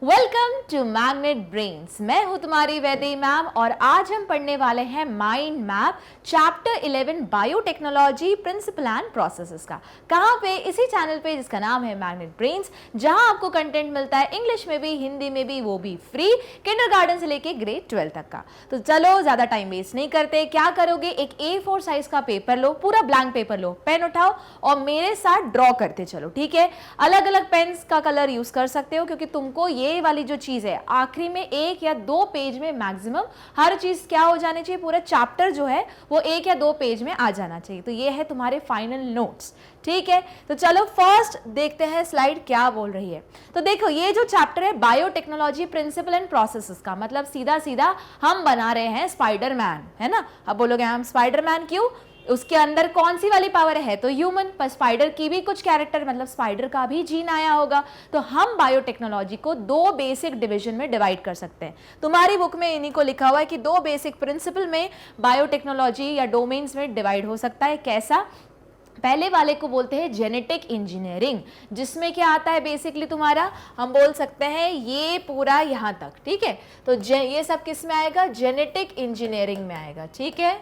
Welcome to magnet brains. मैं हूं तुम्हारी वैदेही मैम और आज हम पढ़ने वाले हैं mind map chapter 11 biotechnology principle and processes का। कहाँ पे? इसी चैनल पे जिसका नाम है मैग्नेट ब्रेन्स, जहां आपको कंटेंट मिलता है इंग्लिश में भी, हिंदी में भी, वो भी फ्री, किंडरगार्टन से लेके ग्रेड 12 तक का। तो चलो ज्यादा टाइम वेस्ट नहीं करते, क्या करोगे, एक A4 साइज का पेपर लो, पूरा ब्लैंक पेपर लो, पेन उठाओ और मेरे साथ ड्रॉ करते चलो, ठीक है। अलग अलग पेन्स का कलर यूज कर सकते हो क्योंकि तुमको ये वाली जो चीज है आखिरी में 1 या 2 पेज में मैक्सिमम हर चीज क्या हो जानी चाहिए, पूरा चैप्टर जो है वो 1 या 2 पेज में आ जाना चाहिए। तो ये है तुम्हारे फाइनल नोट्स, ठीक है। तो चलो फर्स्ट देखते हैं स्लाइड क्या बोल रही है। तो देखो ये जो चैप्टर है बायोटेक्नोलॉजी प्रिंसिपल एंड प्रोसेसेस का, मतलब सीधा सीधा हम बना रहे हैं स्पाइडरमैन, है ना। अब बोलोगे हम स्पाइडरमैन क्यों, उसके अंदर कौन सी वाली पावर है, तो ह्यूमन, पर स्पाइडर की भी कुछ कैरेक्टर, मतलब स्पाइडर का भी जीन आया होगा। तो हम बायोटेक्नोलॉजी को 2 बेसिक डिवीजन में डिवाइड कर सकते हैं। तुम्हारी बुक में इन्हीं को लिखा हुआ है कि 2 बेसिक प्रिंसिपल में बायोटेक्नोलॉजी या डोमेन्स में डिवाइड हो सकता है। कैसा? पहले वाले को बोलते हैं जेनेटिक इंजीनियरिंग, जिसमें क्या आता है बेसिकली तुम्हारा, हम बोल सकते हैं ये पूरा यहां तक, ठीक है। तो ये सब किस में आएगा? जेनेटिक इंजीनियरिंग में आएगा, ठीक है।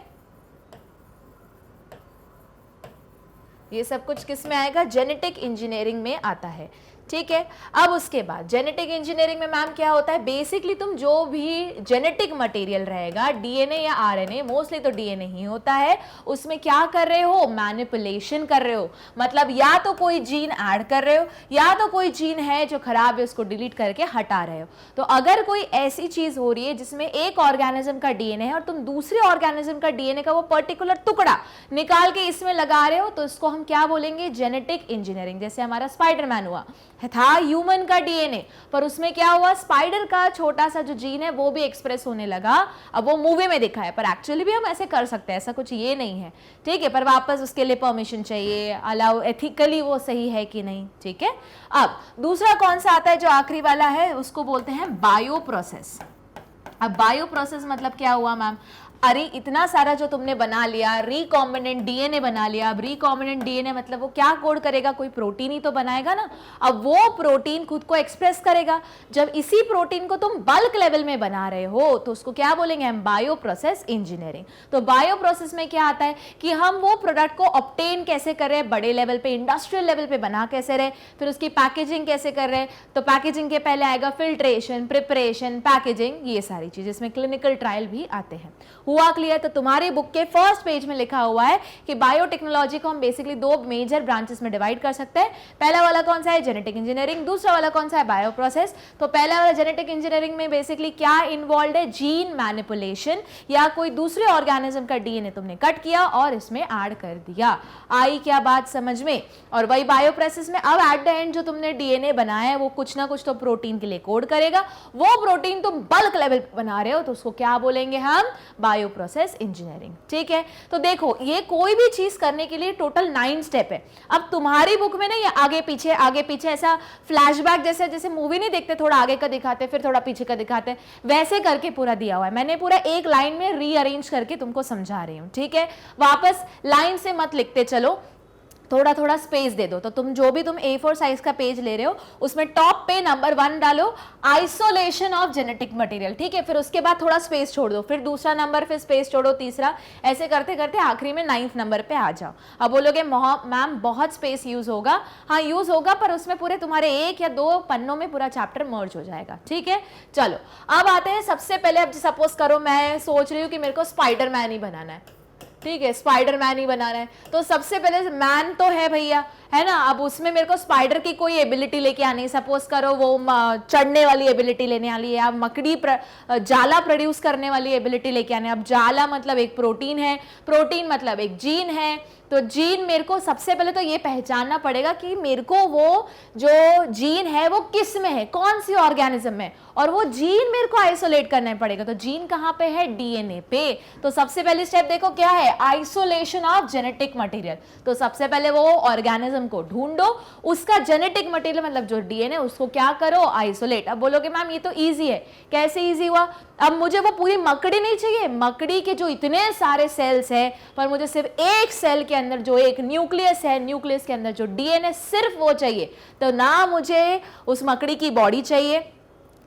ये सब कुछ किस में आएगा? जेनेटिक इंजीनियरिंग में आता है, ठीक है। अब उसके बाद जेनेटिक इंजीनियरिंग में मैम क्या होता है, बेसिकली तुम जो भी जेनेटिक मटेरियल रहेगा, डीएनए या आरएनए, मोस्टली तो डीएनए ही होता है, उसमें क्या कर रहे हो? मैनिपुलेशन कर रहे हो। मतलब या तो कोई जीन ऐड कर रहे हो या तो कोई जीन है जो खराब है उसको डिलीट करके हटा रहे हो। तो अगर कोई ऐसी चीज हो रही है जिसमें एक ऑर्गेनिज्म का डीएनए है और तुम दूसरे ऑर्गेनिज्म का डीएनए का वो पर्टिकुलर टुकड़ा निकाल के इसमें लगा रहे हो, तो इसको हम क्या बोलेंगे? Genetic engineering. जैसे हमारा स्पाइडरमैन हुआ, था ह्यूमन का डीएनए, पर उसमें क्या हुआ, स्पाइडर का छोटा सा जो जीन है वो भी एक्सप्रेस होने लगा। अब वो मूवी में दिखा है, पर एक्चुअली भी हम ऐसे कर सकते हैं, ऐसा कुछ ये नहीं है, ठीक है। पर वापस उसके लिए परमिशन चाहिए, अलाउ, एथिकली वो सही है कि नहीं, ठीक है। अब दूसरा कौन सा आता है जो आखिरी वाला है, उसको बोलते हैं बायो प्रोसेस। अब बायो प्रोसेस मतलब क्या हुआ मैम? अरे इतना सारा जो तुमने बना लिया, रिकॉम्बिनेंट डीएनए बना लिया। अब रिकॉम्बिनेंट डीएनए मतलब वो क्या कोड करेगा? कोई प्रोटीन ही तो बनाएगा ना। अब वो प्रोटीन खुद को एक्सप्रेस करेगा। जब इसी प्रोटीन को तुम बल्क लेवल में बना रहे हो तो उसको क्या बोलेंगे हम? Bio process engineering. तो बायो प्रोसेस में क्या आता है कि हम वो प्रोडक्ट को ऑब्टेन कैसे कर रहे हैं, बड़े लेवल पे, इंडस्ट्रियल लेवल पे बना कैसे रहे, फिर उसकी पैकेजिंग कैसे कर रहे हैं। तो पैकेजिंग के पहले आएगा फिल्ट्रेशन, प्रिपरेशन, पैकेजिंग, ये सारी चीज, इसमें क्लिनिकल ट्रायल भी आते हैं। हुआ क्लियर? तो तुम्हारी बुक के फर्स्ट पेज में लिखा हुआ है कि बायोटेक्नोलॉजी को हम बेसिकली 2 मेजर ब्रांचेस में डिवाइड कर सकते हैं। पहला वाला कौन सा है? Genetic engineering. दूसरा वाला कौन सा है? Bio process. तो पहला वाला जेनेटिक इंजीनियरिंग में बेसिकली क्या इन्वॉल्व है? जीन मैनिपुलेशन, या कोई दूसरे ऑर्गेनिज्म का डीएनए तुमने कट किया और इसमें ऐड कर दिया। आई क्या बात समझ में? और वही बायो प्रोसेस में अब एट द एंड जो तुमने डीएनए बनाया है वो कुछ ना कुछ तो प्रोटीन के लिए कोड करेगा। वो प्रोटीन तुम बल्क लेवल पे बना रहे हो तो उसको क्या बोलेंगे हम? बायो प्रोसेस इंजीनियरिंग, ठीक है। तो देखो ये कोई भी चीज करने के लिए टोटल 9 स्टेप है। अब तुम्हारी बुक में ना ये आगे पीछे ऐसा फ्लैशबैक जैसे मूवी नहीं देखते, थोड़ा आगे का दिखाते फिर थोड़ा पीछे का दिखाते, वैसे करके पूरा दिया हुआ है। मैंने पूरा एक लाइन में रीअरेंज करके तुमको समझा रही हूं, ठीक है। वापस लाइन से मत लिखते चलो, थोड़ा थोड़ा स्पेस दे दो। तो तुम जो भी तुम A4 साइज का पेज ले रहे हो उसमें टॉप पे नंबर 1 डालो, आइसोलेशन ऑफ जेनेटिक मटेरियल, ठीक है। फिर उसके बाद थोड़ा स्पेस छोड़ दो, फिर दूसरा नंबर, फिर स्पेस छोड़ो, तीसरा, ऐसे करते करते आखिरी में 9th नंबर पे आ जाओ। अब बोलोगे मैम बहुत स्पेस यूज होगा। हाँ यूज होगा, पर उसमें पूरे तुम्हारे 1 या 2 पन्नों में पूरा चैप्टर मर्ज हो जाएगा, ठीक है। चलो अब आते हैं सबसे पहले, अब सपोज करो मैं सोच रही हूँ कि मेरे को स्पाइडरमैन ही बनाना है, ठीक है, स्पाइडरमैन ही बनाना है। तो सबसे पहले मैन तो है भैया, है ना। अब उसमें मेरे को स्पाइडर की कोई एबिलिटी लेके आनी, सपोज करो वो चढ़ने वाली एबिलिटी लेने वाली है, अब जाला प्रोड्यूस करने वाली एबिलिटी लेके आने। अब जाला मतलब एक प्रोटीन है, प्रोटीन मतलब एक जीन है। तो जीन मेरे को सबसे पहले तो ये पहचानना पड़ेगा कि मेरे को वो जो जीन है वो किस में है, कौन सी ऑर्गेनिज्म में, और वो जीन मेरे को आइसोलेट करना पड़ेगा। तो जीन कहाँ पे है? डीएनए पे। तो सबसे पहली स्टेप देखो क्या है? Isolation of genetic material. तो सबसे पहले वो ऑर्गेनिज्म को ढूंढो, उसका जेनेटिक मटेरियल मतलब जो डीएनए उसको क्या करो? आइसोलेट। अब बोलोगे मैम ये तो ईजी है, कैसे ईजी हुआ? अब मुझे वो पूरी मकड़ी नहीं चाहिए, मकड़ी के जो इतने सारे सेल्स है, पर मुझे सिर्फ एक सेल के अंदर जो एक न्यूक्लियस है, न्यूक्लियस के अंदर जो डीएनए, सिर्फ वो चाहिए। तो ना मुझे उस मकड़ी की बॉडी चाहिए,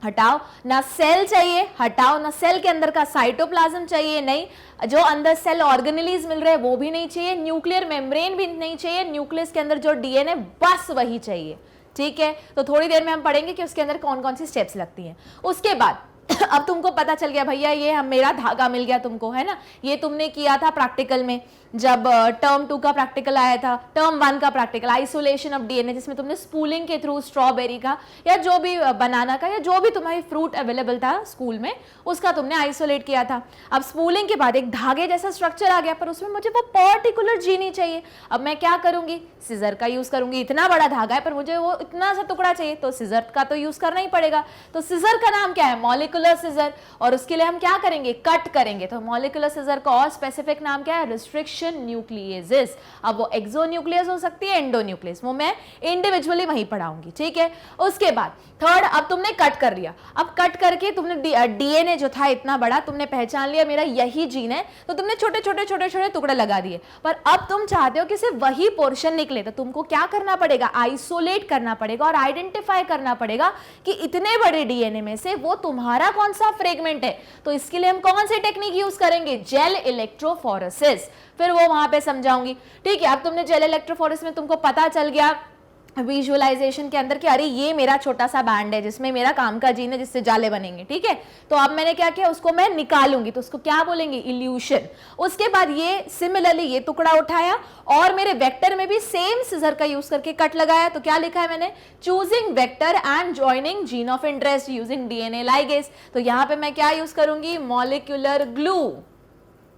हटाओ, ना सेल चाहिए, हटाओ, ना सेल के अंदर का साइटोप्लाज्म चाहिए, नहीं, जो अंदर सेल ऑर्गेनेलीज मिल रहे हैं वो भी नहीं चाहिए, न्यूक्लियर मेम्ब्रेन भी नहीं चाहिए, न्यूक्लियस के अंदर जो डीएनए बस वही चाहिए। ठीक है, तो थोड़ी देर में हम पढ़ेंगे कि उसके अंदर कौन कौन सी स्टेप्स लगती हैं। उसके बाद अब तुमको पता चल गया भैया ये हम मेरा धागा मिल गया तुमको, है ना, ये तुमने किया था प्रैक्टिकल में, जब टर्म 2 का प्रैक्टिकल आया था, टर्म 1 का प्रैक्टिकल आइसोलेशन ऑफ डीएनए, जिसमें तुमने स्पूलिंग के थ्रू स्ट्रॉबेरी का या जो भी बनाना का या जो भी तुम्हारी फ्रूट अवेलेबल था स्कूल में उसका तुमने आइसोलेट किया था। अब स्पूलिंग के बाद एक धागे जैसा स्ट्रक्चर आ गया, पर उसमें मुझे वो पर्टिकुलर जीन ही चाहिए। अब मैं क्या करूंगी, सिजर का यूज करूंगी। इतना बड़ा धागा है पर मुझे वो इतना सा टुकड़ा चाहिए, तो सिजर का तो यूज करना ही पड़ेगा। तो सिजर का नाम क्या है, मॉलिक्यूलर सिजर, और उसके लिए हम क्या करेंगे, कट करेंगे। तो मॉलिक्यूलर सिजर का और स्पेसिफिक नाम क्या है, रिस्ट्रिक्शन न्यूक्लियेसिस। अब वो एक्सोन्यूक्लियस हो सकती है, एंडोन्यूक्लियस, वो मैं इंडिविजुअली वहीं पढ़ाऊंगी। ठीक है, उसके बाद थर्ड, अब तुमने कट कर लिया। अब कट करके तुमने डीएनए जो था इतना बड़ा तुमने पहचान लिया मेरा यही जीन है, तो तुमने छोटे छोटे छोटे छोटे टुकड़े लगा दिए। पर अब तुम चाहते हो कि सिर्फ वही पोर्शन निकले, तो तुमको क्या करना पड़ेगा, आइसोलेट करना पड़ेगा और आइडेंटिफाई करना पड़ेगा कि इतने बड़े डीएनए में से वो तुम्हारा कौन सा फ्रेगमेंट है। तो इसके लिए हम कौन सी टेक्निक यूज करेंगे, जेल इलेक्ट्रोफोरेसिस, फिर वो वहां पे समझाऊंगी। ठीक है, अब तुमने जेल इलेक्ट्रोफोरेसिस में तुमको पता चल गया विजुअलाइजेशन के अंदर कि अरे ये मेरा छोटा सा बैंड है जिसमें मेरा काम का जीन है जिससे जाले बनेंगे। ठीक है, तो अब मैंने क्या किया, उसको मैं निकालूंगी, तो उसको क्या बोलेंगे, इल्यूशन। उसके बाद ये सिमिलरली ये टुकड़ा उठाया और मेरे वेक्टर में भी सेम सिजर का यूज करके कट लगाया। तो क्या लिखा है मैंने, choosing vector and joining gene of interest using DNA ligase. तो यहां पे मैं क्या यूज करूंगी, मॉलिक्यूलर ग्लू।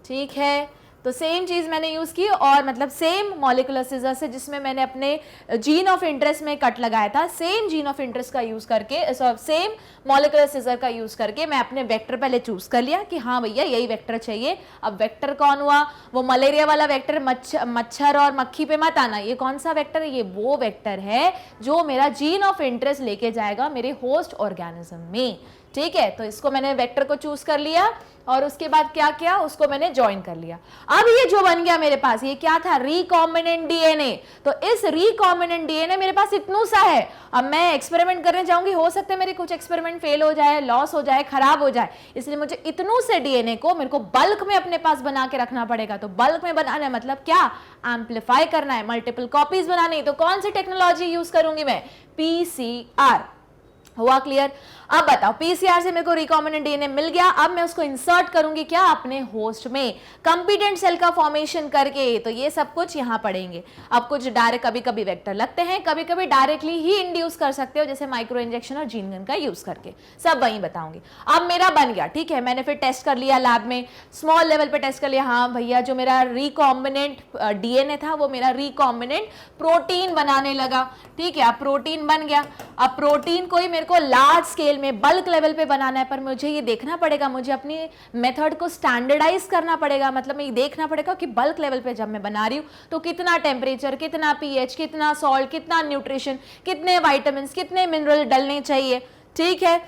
ठीक है, तो सेम चीज मैंने यूज की और मतलब सेम मॉलिक्यूलर सिजर से जिसमें मैंने अपने जीन ऑफ इंटरेस्ट में कट लगाया था, सेम जीन ऑफ इंटरेस्ट का यूज करके, सेम मॉलिक्यूलर सिजर का यूज करके मैं अपने वेक्टर पहले चूज कर लिया कि हाँ भैया यही वेक्टर चाहिए। अब वेक्टर कौन हुआ, वो मलेरिया वाला वेक्टर, मच्छर और मक्खी पे मत आना, ये कौन सा वेक्टर है, ये वो वेक्टर है जो मेरा जीन ऑफ इंटरेस्ट लेके जाएगा मेरे होस्ट ऑर्गेनिज्म में। ठीक है, तो इसको मैंने वेक्टर को चूज कर लिया और उसके बाद क्या किया, उसको मैंने ज्वाइन कर लिया। अब ये जो बन गया मेरे पास, ये क्या था, रिकॉम्बिनेंट डीएनए। तो इस रिकॉम्बिनेंट डीएनए मेरे पास इतनू सा है। अब मैं एक्सपेरिमेंट करने जाऊंगी, हो सकता है मेरे कुछ एक्सपेरिमेंट फेल हो जाए, लॉस हो जाए, खराब हो जाए, इसलिए मुझे इतनू से डीएनए को मेरे को बल्क में अपने पास बना के रखना पड़ेगा। तो बल्क में बनाना है मतलब क्या, एम्पलीफाई करना है, मल्टीपल कॉपीज बनानी है। तो कौन सी टेक्नोलॉजी यूज करूंगी मैं, पीसीआर। हुआ क्लियर। अब बताओ, पीसीआर से मेरे को रिकॉम्बिनेंट डीएनए मिल गया, अब मैं उसको इंसर्ट करूंगी क्या, अपने होस्ट में, कंपीटेंट सेल का फॉर्मेशन करके। तो ये सब कुछ यहां पढ़ेंगे। अब कुछ डायरेक्ट, कभी कभी वेक्टर लगते हैं, कभी कभी डायरेक्टली ही इंड्यूस कर सकते हो, जैसे माइक्रो इंजेक्शन और जीन गन का यूज करके, सब वहीं बताऊंगी। अब मेरा बन गया, ठीक है, मैंने फिर टेस्ट कर लिया लैब में, स्मॉल लेवल पे टेस्ट कर लिया, हाँ भैया जो मेरा रिकॉम्बिनेंट डीएनए था वो मेरा रिकॉम्बिनेंट प्रोटीन बनाने लगा। ठीक है, अब प्रोटीन बन गया। अब प्रोटीन को ही मेरे को लार्ज स्केल में बल्क लेवल पे बनाना है, पर मुझे ये देखना पड़ेगा, मुझे अपनी मेथड को स्टैंडर्डाइज करना पड़ेगा। मतलब मैं ये देखना पड़ेगा कि बल्क लेवल पे जब मैं बना रही हूँ तो कितना टेम्परेचर, कितना पीएच, कितना सॉल्ट, कितना न्यूट्रिशन, कितने विटामिन, कितने मिनरल डलने चाहिए। ठीक है,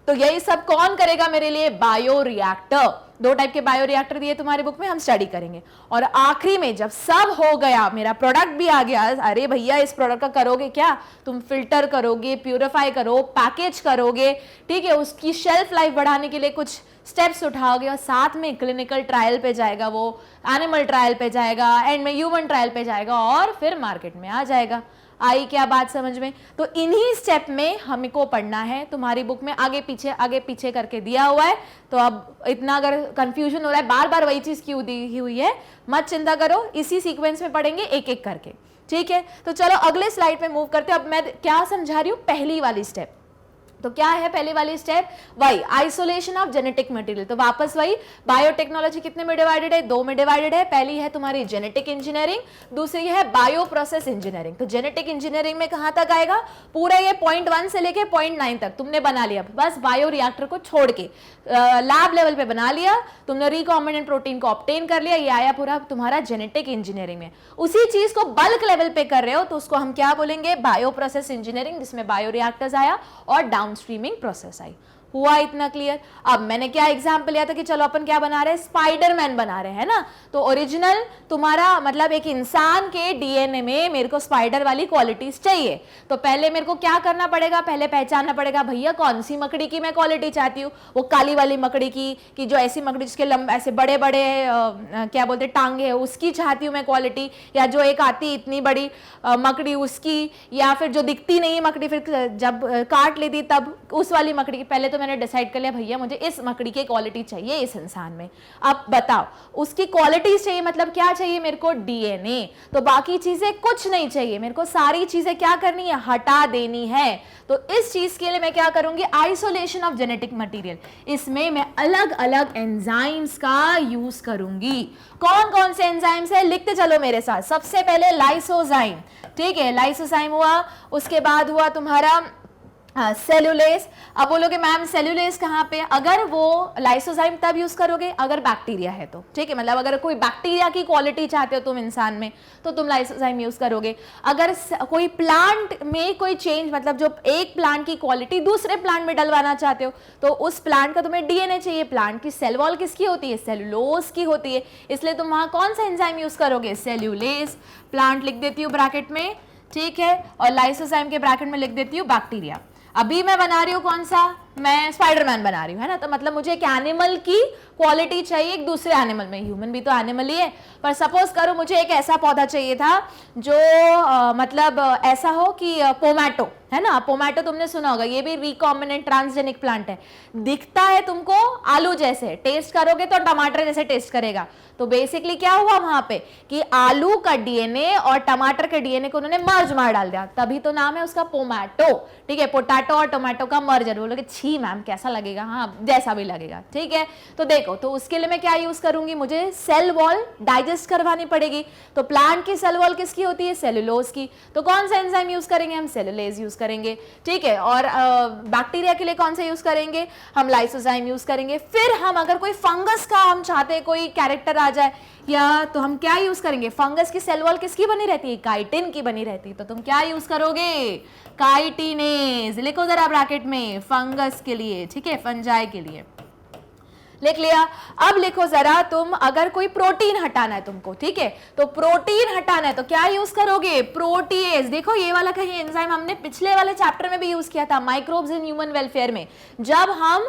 तो यही सब कौन करेगा मेरे लिए, बायो रिएक्टर। दो टाइप के बायो रिएक्टर दिए तुम्हारे बुक में, हम स्टडी करेंगे। और आखिरी में जब सब हो गया, मेरा प्रोडक्ट भी आ गया, अरे भैया इस प्रोडक्ट का करोगे क्या, तुम फिल्टर करोगे, प्यूरिफाई करो, पैकेज करोगे। ठीक है, उसकी शेल्फ लाइफ बढ़ाने के लिए कुछ स्टेप्स उठाओगे और साथ में क्लिनिकल ट्रायल पे जाएगा, वो एनिमल ट्रायल पे जाएगा, एंड में ह्यूमन ट्रायल पे जाएगा और फिर मार्केट में आ जाएगा। आई क्या बात समझ में। तो इन्हीं स्टेप में हमको पढ़ना है। तुम्हारी बुक में आगे पीछे करके दिया हुआ है, तो अब इतना अगर कंफ्यूजन हो रहा है, बार बार वही चीज क्यों दी हुई है, मत चिंता करो, इसी सीक्वेंस में पढ़ेंगे एक एक करके। ठीक है, तो चलो अगले स्लाइड पे मूव करते हैं। अब मैं क्या समझा रही हूँ, पहली वाली स्टेप। तो क्या है पहली वाली स्टेप, वही आइसोलेशन ऑफ जेनेटिक मटेरियल। तो वापस वही, बायोटेक्नोलॉजी कितने में डिवाइडेड है, दो में डिवाइडेड है। पहली है तुम्हारी जेनेटिक इंजीनियरिंग, दूसरी है बायो प्रोसेस इंजीनियरिंग। तो जेनेटिक इंजीनियरिंग में कहां तक आएगा, पूरा ये पॉइंट 1 से लेके पॉइंट 9 तक तुमने बना लिया, बस बायो रिएक्टर को छोड़ के लैब लेवल पे बना लिया, तुमने रिकॉम्बिनेंट प्रोटीन को ऑब्टेन कर लिया, ये आया पूरा तुम्हारा जेनेटिक इंजीनियरिंग में। उसी चीज को बल्क लेवल पे कर रहे हो तो उसको हम क्या बोलेंगे, बायो प्रोसेस इंजीनियरिंग, जिसमें बायो रिएक्टर्स आया और डाउनस्ट्रीमिंग प्रोसेस आई। हुआ इतना क्लियर? अब मैंने क्या एग्जाम्पल लिया था कि चलो अपन क्या बना रहे हैं, स्पाइडरमैन बना रहे हैं ना, तो ओरिजिनल तुम्हारा मतलब एक इंसान के डीएनए में मेरे को स्पाइडर वाली क्वालिटीज चाहिए, तो पहले मेरे को क्या करना पड़ेगा, पहले पहचानना पड़ेगा भैया कौन सी मकड़ी की मैं क्वालिटी चाहती हूँ, वो काली वाली मकड़ी की, कि जो ऐसी मकड़ी जिसके लंबे ऐसे बड़े बड़े क्या बोलते टांगे है उसकी चाहती हूँ मैं क्वालिटी, या जो एक आती इतनी बड़ी मकड़ी उसकी, या फिर जो दिखती नहीं मकड़ी फिर जब काट लेती तब उस वाली मकड़ी की। पहले तो मैंने डिसाइड कर लिया भैया मुझे इस मकड़ी की क्वालिटी चाहिए इस इंसान में। अब बताओ उसकी क्वालिटीज चाहिए, मतलब क्या चाहिए मेरे को, डीएनए, तो बाकी चीजें कुछ नहीं चाहिए, मेरे को सारी चीजें क्या करनी है, हटा देनी है। तो इस चीज के लिए मैं क्या करूंगी, आइसोलेशन ऑफ जेनेटिक मटेरियल, इसमें मैं अलग अलग एंजाइम्स का यूज करूंगी। कौन कौन से एंजाइम्स है लिखते चलो मेरे साथ। सबसे पहले लाइसोजाइम, ठीक है, लाइसोजाइम हुआ, उसके बाद हुआ तुम्हारा सेल्यूलेज। अब बोलोगे मैम सेल्यूलेज कहाँ पे, अगर वो लाइसोजाइम तब यूज करोगे अगर बैक्टीरिया है तो, ठीक है, मतलब अगर कोई बैक्टीरिया की क्वालिटी चाहते हो तुम इंसान में तो तुम लाइसोजाइम यूज करोगे। अगर कोई प्लांट में कोई चेंज, मतलब जो एक प्लांट की क्वालिटी दूसरे प्लांट में डलवाना चाहते हो तो उस प्लांट का तुम्हें डीएनए चाहिए। प्लांट की सेल वॉल किसकी होती है, सेल्यूलोज की होती है, इसलिए तुम वहां कौन सा एंजाइम यूज करोगे, सेल्यूलेज। प्लांट लिख देती हूँ ब्रैकेट में, ठीक है, और लाइसोजाइम के ब्रैकेट में लिख देती हूँ बैक्टीरिया। अभी मैं बना रही हूँ कौन सा, मैं स्पाइडरमैन बना रही हूँ, है ना, तो मतलब मुझे एक एनिमल की क्वालिटी चाहिए एक दूसरे एनिमल में, ह्यूमन भी तो एनिमल ही है, पर सपोज करो मुझे एक ऐसा पौधा चाहिए था जो मतलब ऐसा हो कि पोमैटो, है ना, पोमैटो तुमने सुना होगा, ये भी रिकॉम्बिनेंट ट्रांसजेनिक प्लांट है, दिखता है तुमको आलू जैसे, टेस्ट करोगे तो टमाटर जैसे टेस्ट करेगा। तो बेसिकली क्या हुआ वहां पे कि आलू का डीएनए और टमाटर के डीएनए को उन्होंने मर्ज मार डाल दिया, तभी तो नाम है उसका पोमैटो, ठीक है, पोटैटो और टोमेटो का मर्जर। बोलोगे छी मैम कैसा लगेगा, हाँ जैसा भी लगेगा, ठीक है। तो देखो, तो उसके लिए मैं क्या यूज करूंगी, मुझे सेल वॉल डाइजेस्ट करवानी पड़ेगी, तो प्लांट की सेल वॉल किसकी होती है, सेलुलोज की, तो कौन सा एंजाइम यूज करेंगे हम, सेलुलेज यूज करेंगे, ठीक है। और बैक्टीरिया के लिए कौन सा यूज करेंगे हम, लाइसोजाइम यूज करेंगे। फिर हम अगर कोई फंगस का हम चाहते हैं कोई कैरेक्टर आ जाए या, तो हम क्या यूज करेंगे, फंगस की सेल वॉल किसकी बनी रहती है, काइटिन की बनी रहती है, तो तुम क्या यूज करोगे, काइटिनेज। लिखो जरा ब्रैकेट में फंगस के लिए, ठीक है, फंजाई के लिए लिख लिया। अब लिखो जरा तुम अगर कोई प्रोटीन हटाना है तुमको, ठीक है, तो प्रोटीन हटाना है तो क्या यूज करोगे, प्रोटीएज। देखो ये वाला कहीं एंजाइम हमने पिछले वाले चैप्टर में भी यूज किया था, माइक्रोब्स इन ह्यूमन वेलफेयर में, जब हम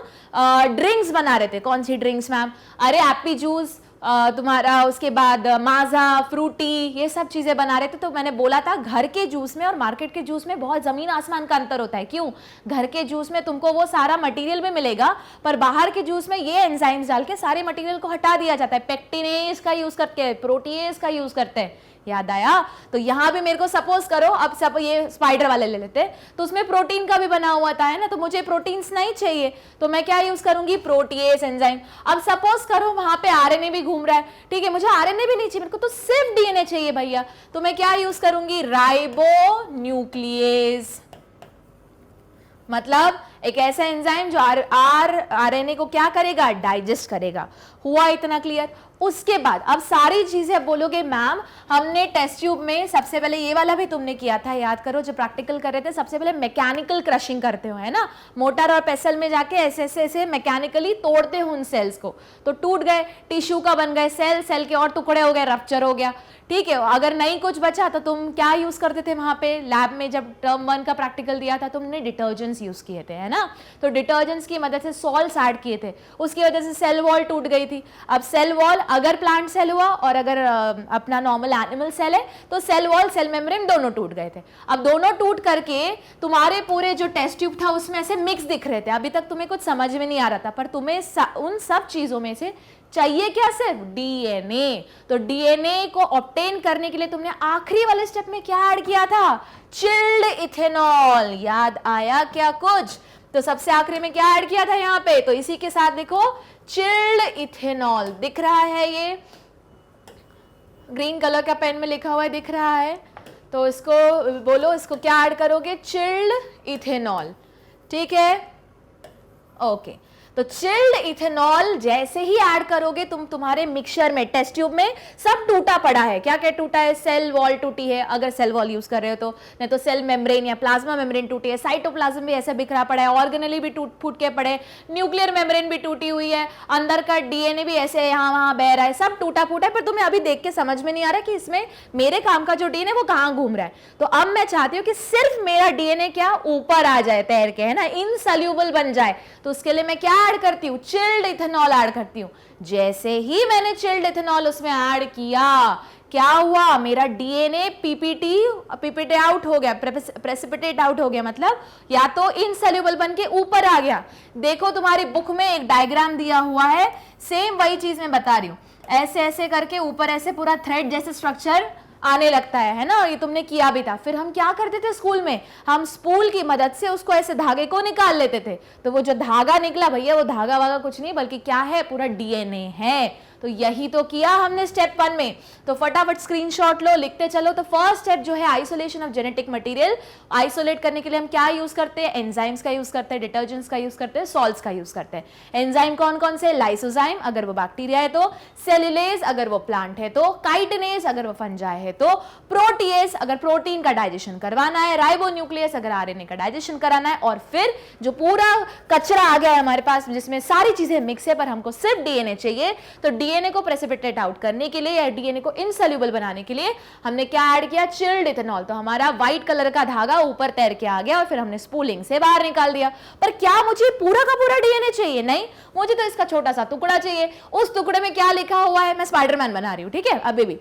ड्रिंक्स बना रहे थे। कौन सी ड्रिंक्स मैम, अरे एप्पी जूस तुम्हारा, उसके बाद माजा, फ्रूटी, ये सब चीजें बना रहे थे। तो मैंने बोला था घर के जूस में और मार्केट के जूस में बहुत जमीन आसमान का अंतर होता है। क्यों, घर के जूस में तुमको वो सारा मटेरियल भी मिलेगा, पर बाहर के जूस में ये एंजाइम्स डाल के सारे मटेरियल को हटा दिया जाता है, पेक्टिनेज का यूज करते हैं, प्रोटीएज का यूज करते हैं। याद आया, तो यहां भी मेरे को सपोज करो, अब सब ये स्पाइडर वाले ले लेते हैं, तो उसमें प्रोटीन का भी बना हुआ था, है ना, तो मुझे प्रोटीन्स नहीं चाहिए, तो मैं क्या यूज करूंगी, प्रोटीएज एंजाइम। अब सपोज करो वहां पे आरएनए भी घूम रहा है, ठीक है, मुझे आरएनए भी नहीं चाहिए, मेरे को तो सिर्फ डीएनए चाहिए भैया, तो मैं क्या यूज करूंगी, राइबो न्यूक्लियेज। मतलब एक ऐसा एंजाइम जो आरएनए को क्या करेगा, डाइजेस्ट करेगा। हुआ इतना क्लियर। उसके बाद अब सारी चीजें बोलोगे मैम हमने टेस्ट ट्यूब में सबसे पहले ये वाला भी तुमने किया था, याद करो जो प्रैक्टिकल कर रहे थे, सबसे पहले मैकेनिकल क्रशिंग करते हो, है ना, मोटर और पेसल में जाके ऐसे ऐसे ऐसे मैकेनिकली तोड़ते हो उन सेल्स को, तो टूट गए, टिश्यू का बन गए सेल, सेल के और टुकड़े हो गए, रप्चर हो गया, ठीक है। अगर नहीं कुछ बचा तो तुम क्या यूज करते थे वहां पे लैब में, जब टर्म 1 का प्रैक्टिकल दिया था तुमने डिटर्जेंट्स यूज किए थे, है ना, तो डिटर्जेंट्स की मदद से सॉल्ट्स ऐड किए थे, उसकी वजह से सेल वॉल टूट गई थी। अब सेल वॉल अगर प्लांट सेल हुआ और अगर अपना नॉर्मल एनिमल सेल है तो सेल वॉल सेल मेम्ब्रेन दोनों टूट गए थे। अब दोनों टूट करके तुम्हारे पूरे जो टेस्ट ट्यूब था उसमें ऐसे मिक्स दिख रहे थे, अभी तक तुम्हें कुछ समझ में नहीं आ रहा था, पर तुम्हें उन सब चीजों में से चाहिए क्या, सिर्फ डीएनए। तो डीएनए को ऑब्टेन करने के लिए तुमने आखिरी वाले स्टेप में क्या ऐड किया था, चिल्ड इथेनॉल। याद आया क्या कुछ, तो सबसे आखिरी में क्या ऐड किया था यहाँ पे, तो इसी के साथ देखो चिल्ड इथेनॉल दिख रहा है, ये ग्रीन कलर का पेन में लिखा हुआ है, दिख रहा है, तो इसको बोलो, इसको क्या ऐड करोगे, चिल्ड इथेनॉल, ठीक है, ओके। तो चिल्ड इथेनॉल जैसे ही ऐड करोगे तुम तुम्हारे मिक्सचर में, टेस्ट ट्यूब में सब टूटा पड़ा है। क्या क्या टूटा है? सेल वॉल टूटी है, अगर सेल वॉल यूज कर रहे हो तो, नहीं तो सेल मेम्ब्रेन या प्लाज्मा मेम्ब्रेन टूटी है, साइटोप्लाज्म भी ऐसे बिखरा पड़ा है, ऑर्गेनेली भी फूट के पड़े, न्यूक्लियर मेम्ब्रेन भी टूटी हुई है, अंदर का डीएनए भी ऐसे यहाँ वहां बह रहा है, सब टूटा फूटा है। पर तुम्हें अभी देख के समझ में नहीं आ रहा कि इसमें मेरे काम का जो डीएनए वो कहाँ घूम रहा है। तो अब मैं चाहती हूँ कि सिर्फ मेरा डीएनए क्या ऊपर आ जाए तैर के, है ना, इनसॉल्युबल बन जाए। तो उसके लिए मैं क्या ऐड करती हूँ? चिल्ड इथेनॉल ऐड करती हूँ। जैसे ही मैंने चिल्ड इथेनॉल उसमें ऐड किया, क्या हुआ? मेरा डीएनए पीपीटी आउट हो गया, प्रेसिपिटेट आउट हो गया, मतलब या तो इनसॉल्युबल बन के ऊपर आ गया। देखो तुम्हारी बुक में एक डायग्राम दिया हुआ है, सेम वही चीज मैं बता रही हूँ। ऐसे ऐसे करके ऊपर ऐसे पूरा थ्रेड जैसे स्ट्रक्चर आने लगता है ना, ये तुमने किया भी था। फिर हम क्या करते थे स्कूल में? हम स्पूल की मदद से उसको ऐसे धागे को निकाल लेते थे। तो वो जो धागा निकला भैया, वो धागा वागा कुछ नहीं बल्कि क्या है? पूरा डीएनए है। तो यही तो किया हमने स्टेप 1 में। तो फटाफट स्क्रीनशॉट लो, लिखते चलो। तो फर्स्ट स्टेप जो है isolation of genetic material. Isolate करने के लिए हम क्या यूज करते हैं? एंजाइम्स का यूज करते हैं, डिटर्जेंट्स का यूज करते हैं, सॉल्ट्स का यूज करते हैं। एंजाइम कौन कौन से? लाइसोजाइम अगर वो बैक्टीरिया है तो, सेल्यूलेज अगर वो प्लांट है तो, काइटिनेज अगर वो फंजाई है तो, प्रोटीएज अगर प्रोटीन का डाइजेशन करवाना है, राइबोन्यूक्लियस अगर आरएनए का डाइजेशन कराना है। और फिर जो पूरा कचरा आ गया है हमारे पास जिसमें सारी चीजें मिक्स है पर हमको सिर्फ डीएनए चाहिए, तो डीएनए को प्रेसिपिटेट आउट करने के लिए या डीएनए को इनसॉल्युबल बनाने के लिए हमने क्या ऐड किया? Chilled ethanol. तो हमारा व्हाइट कलर का धागा ऊपर तैर के आ गया और फिर हमने स्पूलिंग से बाहर निकाल दिया। पर क्या मुझे पूरा का पूरा डीएनए चाहिए? नहीं, मुझे तो इसका छोटा सा टुकड़ा चाहिए। उस टुकड़े में क्या लिखा हुआ है? मैं स्पाइडरमैन बना रही हूँ, ठीक है, अभी भी।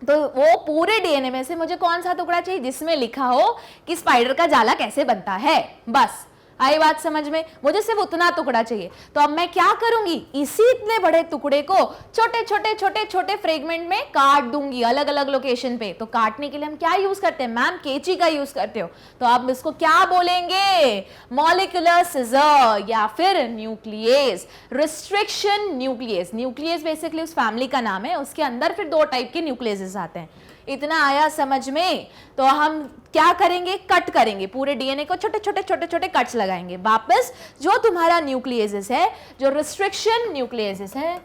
तो वो पूरे डीएनए में से मुझे कौन सा टुकड़ा चाहिए? जिसमें लिखा हो कि स्पाइडर का जाला कैसे बनता है। बस आई बात समझ में? मुझे सिर्फ उतना टुकड़ा चाहिए। तो अब मैं क्या करूंगी? इसी इतने बड़े टुकड़े को छोटे छोटे छोटे छोटे फ्रेगमेंट में काट दूंगी अलग अलग लोकेशन पे। तो काटने के लिए हम क्या यूज करते हैं? मैम कैंची का यूज करते हो। तो आप इसको क्या बोलेंगे? मॉलिक्यूलर सिजर या फिर nucleus. Restriction nucleus. Nucleus basically उस फैमिली का नाम है, उसके अंदर फिर 2 टाइप के न्यूक्लियस आते हैं। इतना आया समझ में? तो हम क्या करेंगे? कट करेंगे पूरे डीएनए को, छोटे छोटे छोटे छोटे कट्स लगाएंगे। वापस जो तुम्हारा न्यूक्लियस है, जो रिस्ट्रिक्शन न्यूक्लियस है,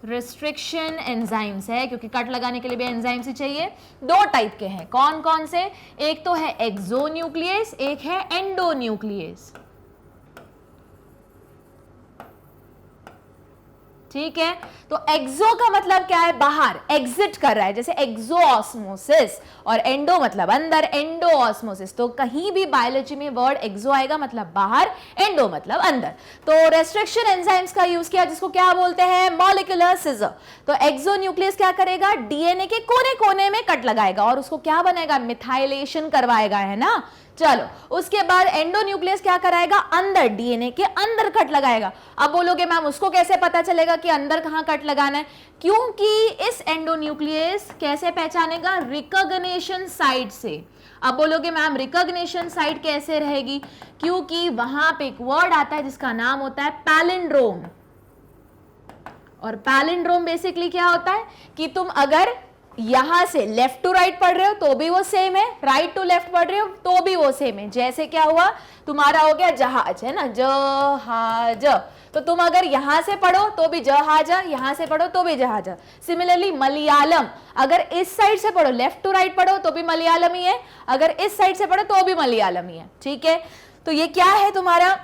रिस्ट्रिक्शन एंजाइम्स है, क्योंकि कट लगाने के लिए भी एंजाइम्स ही चाहिए। 2 टाइप के हैं। कौन कौन से? एक तो है एक्सोन्यूक्लियस, एक है एंडोन्यूक्लियस। ठीक है, तो एक्सो का मतलब क्या है? बाहर, एग्जिट कर रहा है, जैसे एक्सोऑस्मोसिस। और एंडो मतलब अंदर, एंडोऑस्मोसिस। तो कहीं भी बायोलॉजी में वर्ड एक्सो आएगा मतलब बाहर, एंडो मतलब अंदर। तो रेस्ट्रिक्शन एंजाइम्स का यूज किया जिसको क्या बोलते हैं? Molecular scissor. तो एक्सो न्यूक्लियस क्या करेगा? डीएनए के कोने कोने में कट लगाएगा और उसको क्या बनाएगा? मिथाइलेशन करवाएगा, है ना। चलो, उसके बाद एंडोन्यूक्लियस क्या कराएगा? अंदर, डीएनए के अंदर कट लगाएगा। अब बोलोगे मैम उसको कैसे पता चलेगा कि अंदर कहां कट लगाना है? क्योंकि इस एंडोन्यूक्लियस कैसे पहचानेगा? रिकॉग्निशन साइट से। अब बोलोगे मैम रिकॉग्निशन साइट कैसे रहेगी? क्योंकि वहां पे एक वर्ड आता है जिसका नाम होता है पैलिंड्रोम। और पैलिंड्रोम बेसिकली क्या होता है कि तुम अगर यहां से लेफ्ट टू राइट पढ़ रहे हो तो भी वो सेम है, राइट टू लेफ्ट पढ़ रहे हो तो भी वो सेम है। जैसे क्या हुआ? तुम्हारा हो गया जहाज, है ना, जहाज। तो तुम अगर यहां से पढ़ो तो भी जहाज, यहां से पढ़ो तो भी जहाज। सिमिलरली मलयालम, अगर इस साइड से पढ़ो, लेफ्ट टू राइट पढ़ो तो भी मलयालम ही है, अगर इस साइड से पढ़ो तो भी मलयालम ही है। ठीक है, तो ये क्या है तुम्हारा?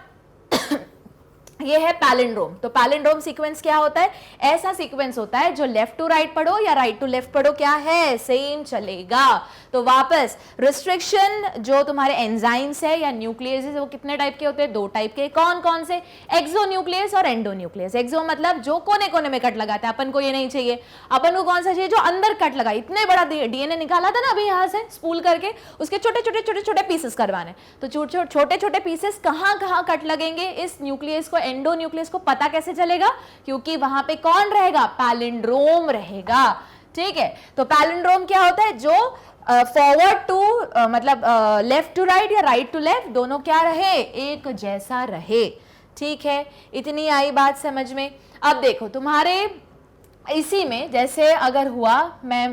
ये है पैलिंड्रोम। तो पैलिंड्रोम सीक्वेंस क्या होता है? ऐसा सीक्वेंस होता है जो लेफ्ट टू राइट पढ़ो या राइट टू लेफ्ट पढ़ो क्या है? सेम चलेगा। तो वापस रिस्ट्रिक्शन जो तुम्हारे एंजाइम्स है या न्यूक्लियस है वो कितने टाइप के होते हैं? 2 टाइप के। कौन कौन से? एक्सोन्यूक्लियस और एंडोन्यूक्लियस। एक्सो मतलब जो कोने कोने में कट लगाता है, अपन को ये नहीं चाहिए। अपन को कौन सा चाहिए? जो अंदर कट लगा। इतने बड़ा डीएनए निकाला था ना अभी यहां से स्पूल करके, उसके छोटे छोटे छोटे छोटे पीसेस करवाने। तो छोटे छोटे पीसेस कहां कहां कट लगेंगे? इस न्यूक्लियस को, एंडोन्यूक्लियस को पता कैसे चलेगा? क्योंकि वहां पे कौन रहेगा? पैलिंड्रोम रहेगा। ठीक है, तो पैलिंड्रोम क्या होता है? जो फॉरवर्ड टू मतलब लेफ्ट टू राइट या राइट टू लेफ्ट दोनों क्या रहे? एक जैसा रहे। ठीक है, इतनी आई बात समझ में? अब देखो तुम्हारे इसी में जैसे अगर हुआ, मैं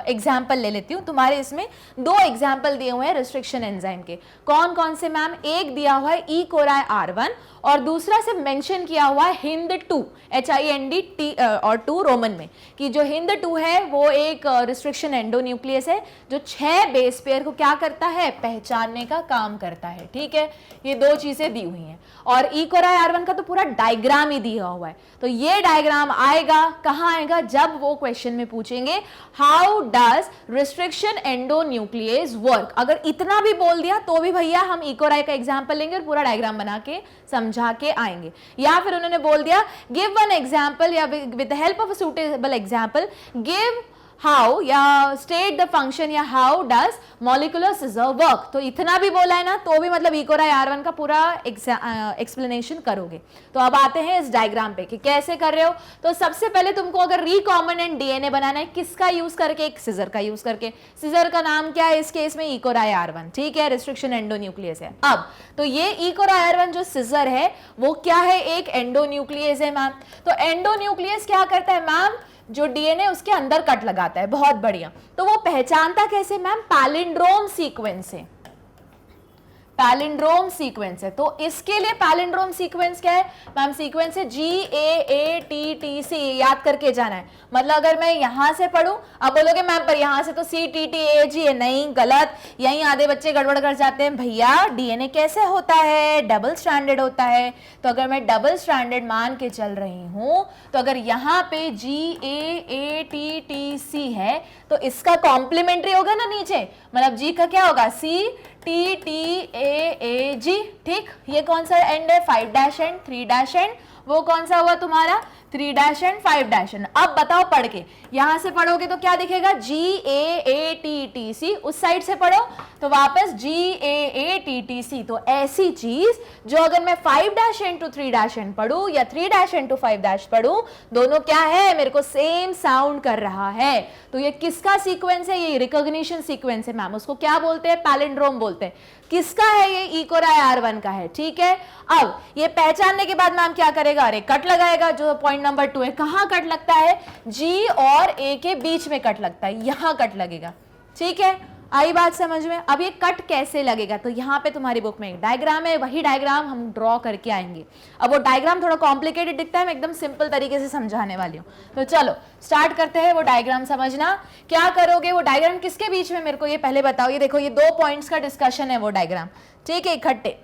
एग्जाम्पल ले लेती हूँ तुम्हारे, इसमें 2 एग्जाम्पल दिए हुए हैं रिस्ट्रिक्शन एंजाइम के। कौन कौन से मैम? एक दिया हुआ है ई कोराई R1 और दूसरा से मेंशन किया हुआ है HIND2, HIND और 2 रोमन में, कि जो HIND2 है वो एक रिस्ट्रिक्शन एंडोन्यूक्लियस है जो 6 बेस पेयर को क्या करता है? पहचानने का काम करता है। ठीक है, ये 2 चीजें दी हुई हैं। और ई कोराई R1 का तो पूरा डायग्राम ही दिया हुआ है। तो ये डायग्राम आएगा कहाँ आएगा? जब वो क्वेश्चन में पूछेंगे how does restriction endonuclease work. अगर इतना भी बोल दिया तो भी भैया हम ई कोराई का एग्जाम्पल लेंगे और पूरा डायग्राम बना के समझा के आएंगे। या फिर उन्होंने बोल दिया गिव वन एग्जाम्पल, या with the help of a suitable example give how या स्टेट द फंक्शन या how does molecular scissor work. तो इतना भी बोला है ना तो भी मतलब ई कोराई R1 का पूरा एक्सप्लेनेशन करोगे। तो अब आते हैं इस डायग्राम पे कि कैसे कर रहे हो। तो सबसे पहले तुमको अगर रिकॉम्बिनेंट डीएनए बनाना है, किसका यूज करके? एक सिजर का यूज करके। सिजर का नाम क्या है इस केस में? ई कोराई R1। ठीक है, रिस्ट्रिक्शन एंडोन्यूक्लियस है। अब तो ये ई कोराई R1 जो सिजर है वो क्या है? एक एंडोन्यूक्लियस है मैम। तो एंडोन्यूक्लियस क्या करता है मैम? जो डीएनए उसके अंदर कट लगाता है। बहुत बढ़िया। तो वो पहचानता कैसे मैम? पैलिंड्रोम सीक्वेंस से। पैलिंड्रोम सीक्वेंस है। तो इसके लिए पैलिंड्रोम सीक्वेंस क्या है मैम? सीक्वेंस है GAATTC, याद करके जाना है। मतलब अगर मैं यहां से पढ़ूं, अब बोलोगे मैम पर यहां से तो CTTAG है। नहीं, गलत। यहीं आधे बच्चे गड़बड़ कर जाते हैं। भैया डीएनए कैसे होता है? डबल स्ट्रैंडेड होता है। तो अगर मैं डबल स्ट्रैंडेड मान के चल रही हूं तो अगर यहाँ पे GAATTC है तो इसका कॉम्प्लीमेंट्री होगा ना नीचे, मतलब जी का क्या होगा? CTTAAG। ठीक, ये कौन सा एंड है? 5' एंड 3' एंड। वो कौन सा हुआ तुम्हारा? 3' एंड 5' एंड। अब बताओ पढ़ के, यहां से पढ़ोगे तो क्या दिखेगा? GAATTC। उस साइड से पढ़ो तो वापस GAATTC। तो ऐसी चीज जो अगर मैं 5' इंटू 3' एंड पढ़ू या 3' इंटू 5' पढ़ू, दोनों क्या है? मेरे को सेम साउंड कर रहा है। तो ये किसका सीक्वेंस है? ये रिकॉग्निशन सीक्वेंस है मैम। उसको क्या बोलते हैं? पैलिंड्रोम बोलते हैं। किसका है? ये ई कोराई R1 का है। ठीक है, अब ये पहचानने के बाद मैम क्या करेगा? अरे कट लगाएगा, जो पॉइंट नंबर 2 है। कहां कट लगता है? G और A के बीच में कट लगता है, यहां कट लगेगा। ठीक है, आई बात समझ में? अब ये कट कैसे लगेगा? तो यहाँ पे तुम्हारी बुक में एक डायग्राम है, वही डायग्राम हम ड्रॉ करके आएंगे। अब वो डायग्राम थोड़ा कॉम्प्लिकेटेड दिखता है, मैं एकदम सिंपल तरीके से समझाने वाली हूँ। तो चलो स्टार्ट करते हैं। वो डायग्राम समझना। क्या करोगे? वो डायग्राम किसके बीच में मेरे को ये पहले बताओ। ये देखो, ये 2 पॉइंट्स का डिस्कशन है वो डायग्राम। ठीक है, इकट्ठे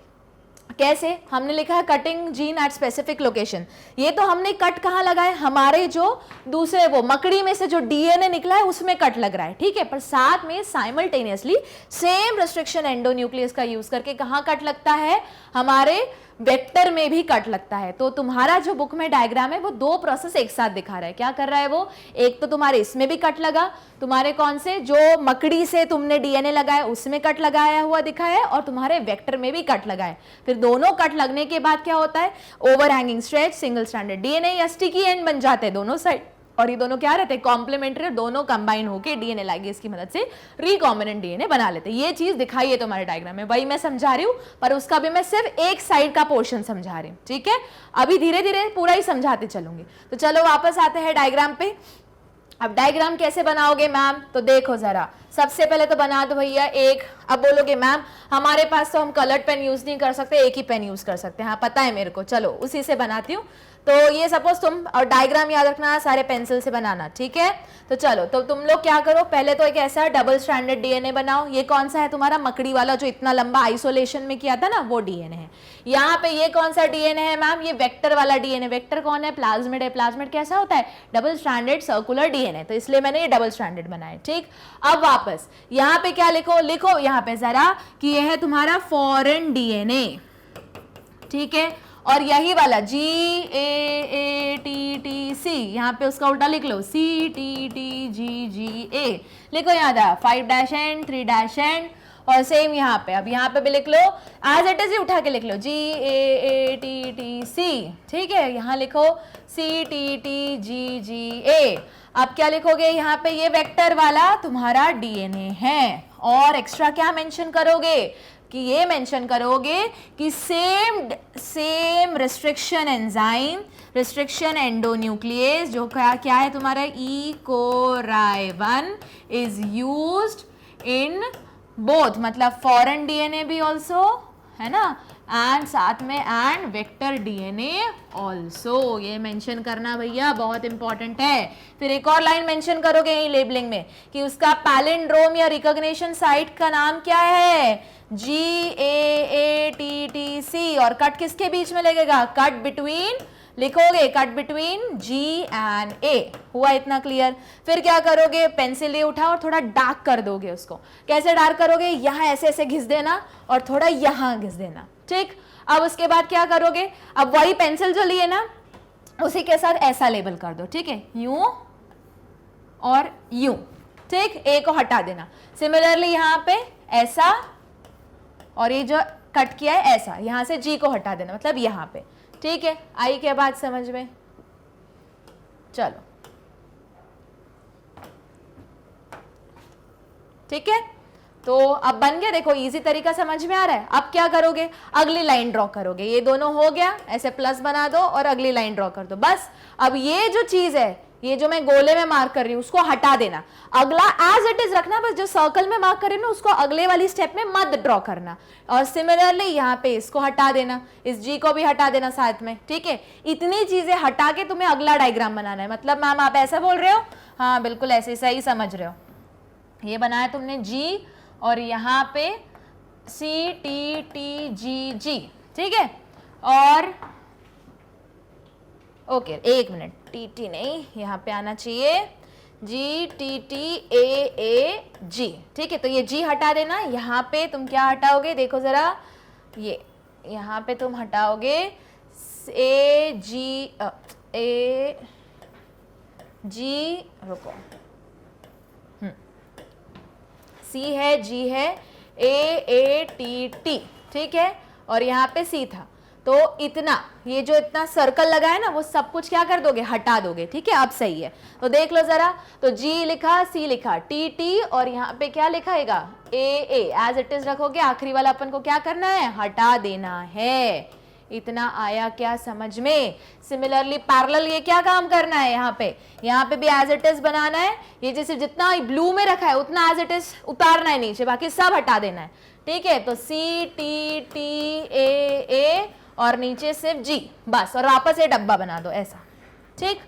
कैसे? हमने लिखा है cutting gene at specific location. ये तो हमने कट कहाँ लगाए? हमारे जो दूसरे वो मकड़ी में से जो डीएनए निकला है उसमें कट लग रहा है। ठीक है, पर साथ में साइमल्टेनियसली सेम रिस्ट्रिक्शन एंडोन्यूक्लियस का यूज करके कहाँ कट लगता है? हमारे वेक्टर में भी कट लगता है। तो तुम्हारा जो बुक में डायग्राम है वो 2 प्रोसेस एक साथ दिखा रहा है। क्या कर रहा है वो? एक तो तुम्हारे इसमें भी कट लगा, तुम्हारे कौन से जो मकड़ी से तुमने डीएनए लगाया उसमें कट लगाया हुआ दिखा है, और तुम्हारे वेक्टर में भी कट लगा है। फिर दोनों कट लगने के बाद क्या होता है? Overhanging stretch, single stranded DNA या स्टिकी एंड बन जाते हैं दोनों साइड। और ये दोनों क्या रहते हैं? कॉम्प्लीमेंट्री। दोनों कंबाइन होकर डीएनए लाइगेज की मदद से रिकॉम्बिनेंट डीएनए बना लेते हैं। ये चीज दिखाई है तुम्हारे डायग्राम में, वही मैं समझा रही हूँ, पर उसका भी मैं सिर्फ एक साइड का पोर्शन समझा रही हूँ। ठीक है, अभी धीरे धीरे पूरा ही समझाते चलूंगी। तो चलो वापस आते हैं डायग्राम पे। अब डायग्राम कैसे बनाओगे मैम? तो देखो जरा, सबसे पहले तो बना दो भैया एक। अब बोलोगे मैम हमारे पास तो हम कलर्ड पेन यूज नहीं कर सकते, एक ही पेन यूज कर सकते हैं। हाँ पता है मेरे को, चलो उसी से बनाती हूँ। तो ये सपोज तुम, और डायग्राम याद रखना सारे पेंसिल से बनाना। ठीक है, तो चलो तो तुम लोग क्या करो, पहले तो एक ऐसा डबल स्ट्रैंडेड डीएनए बनाओ। ये कौन सा है? तुम्हारा मकड़ी वाला जो इतना लंबा आइसोलेशन में किया था ना, वो डीएनए है। यहाँ पे ये कौन सा डीएनए है मैम? ये वेक्टर वाला डीएनए। वेक्टर कौन है? प्लाज्मिड है। प्लाज्मिड कैसा होता है? Double stranded circular DNA. तो इसलिए मैंने ये डबल स्ट्रैंडेड बनाया। ठीक, अब वापस यहाँ पे क्या लिखो? लिखो यहाँ पे जरा कि ये है तुम्हारा फॉरेन डीएनए। ठीक है, और यही वाला GAATTC, यहाँ पे उसका उल्टा लिख लो CTTGGA। लिखो याद है 5' एंड 3' एंड, और सेम यहाँ पे। अब यहाँ पे भी लिख लो एज इट इज ही, उठा के लिख लो GAATTC। ठीक है, यहाँ लिखो CTTGGA। अब क्या लिखोगे यहाँ पे? ये वेक्टर वाला तुम्हारा डीएनए है। और एक्स्ट्रा क्या मेंशन करोगे? कि ये मेंशन करोगे कि same restriction enzyme, restriction endonuclease जो क्या है तुम्हारा E-coli-1 is used in both, मतलब फॉरेन डीएनए भी ऑल्सो है ना, एंड साथ में एंड वेक्टर डीएनए ऑल्सो, ये मेंशन करना भैया बहुत इंपॉर्टेंट है। फिर एक और लाइन मेंशन करोगे यही लेबलिंग में कि उसका पैलिंड्रोम या रिकॉग्निशन साइट का नाम क्या है, GAATTC, और कट किसके बीच में लगेगा, कट बिटवीन लिखोगे, cut between G and A। हुआ इतना क्लियर। फिर क्या करोगे, पेंसिल ये उठाओ और थोड़ा डार्क कर दोगे उसको। कैसे डार्क करोगे, यहाँ ऐसे ऐसे घिस देना और थोड़ा यहाँ घिस देना, ठीक। अब उसके बाद क्या करोगे, अब वही पेंसिल जो लिए ना उसी के साथ ऐसा लेबल कर दो, ठीक है, यूं और यूं, ठीक। ए को हटा देना। सिमिलरली यहाँ पे ऐसा, और ये जो कट किया है ऐसा, यहां से G को हटा देना, मतलब यहाँ पे, ठीक है। आई क्या बात समझ में, चलो ठीक है। तो अब बन गया, देखो इजी तरीका समझ में आ रहा है। अब क्या करोगे, अगली लाइन ड्रॉ करोगे, ये दोनों हो गया, ऐसे प्लस बना दो और अगली लाइन ड्रॉ कर दो, बस। अब ये जो चीज है, ये जो मैं गोले में मार्क कर रही हूं उसको हटा देना, अगला एज इट इज रखना, बस जो सर्कल में मार्क कर रही हूं उसको अगले वाली स्टेप में मत ड्रॉ करना। और सिमिलरली यहाँ पे इसको हटा देना, इस जी को भी हटा देना साथ में, ठीक है। इतनी चीजें हटा के तुम्हें अगला डायग्राम बनाना है। मतलब मैम आप ऐसा बोल रहे हो, हाँ बिल्कुल ऐसे सही समझ रहे हो। ये बनाया तुमने जी और यहाँ पे CTTGG, ठीक है। और ओके एक मिनट, TT नहीं, यहाँ पे आना चाहिए GTTAAG, ठीक है। तो ये G हटा देना। यहाँ पे तुम क्या हटाओगे, देखो जरा, ये यहाँ पे तुम हटाओगे AG, रुको, C है, G है, AATT, ठीक है, और यहाँ पे C था। तो इतना, ये जो इतना सर्कल लगा है ना, वो सब कुछ क्या कर दोगे, हटा दोगे, ठीक है। अब सही है, तो देख लो जरा, तो G लिखा, C लिखा, TT, और यहाँ पे क्या लिखाएगा, AA, एज इट इज रखोगे। आखिरी वाला अपन को क्या करना है, हटा देना है। इतना आया क्या समझ में। सिमिलरली पैरेलल ये क्या काम करना है, यहाँ पे भी एज इट इज बनाना है। ये जैसे जितना ब्लू में रखा है उतना एज इट इज उतारना है नीचे, बाकी सब हटा देना है, ठीक है। तो CTTAA और नीचे सिर्फ G, बस, और वापस ये डब्बा बना दो ऐसा, ठीक।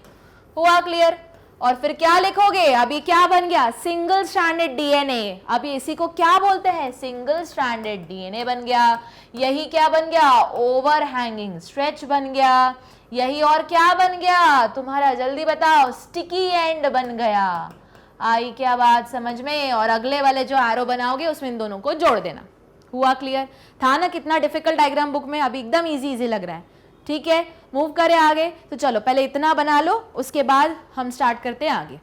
हुआ क्लियर। और फिर क्या लिखोगे, अभी क्या बन गया, सिंगल स्ट्रैंडेड डीएनए। अभी इसी को क्या बोलते हैं, सिंगल स्ट्रैंडेड डीएनए बन गया। यही क्या बन गया, ओवर हैंगिंग स्ट्रेच बन गया। यही और क्या बन गया तुम्हारा, जल्दी बताओ, स्टिकी एंड बन गया। आई क्या बात समझ में। और अगले वाले जो एरो बनाओगे उसमें इन दोनों को जोड़ देना। हुआ क्लियर। था ना कितना डिफिकल्ट डायग्राम बुक में, अभी एकदम इजी लग रहा है, ठीक है। मूव करें आगे, तो चलो पहले इतना बना लो, उसके बाद हम स्टार्ट करते हैं आगे।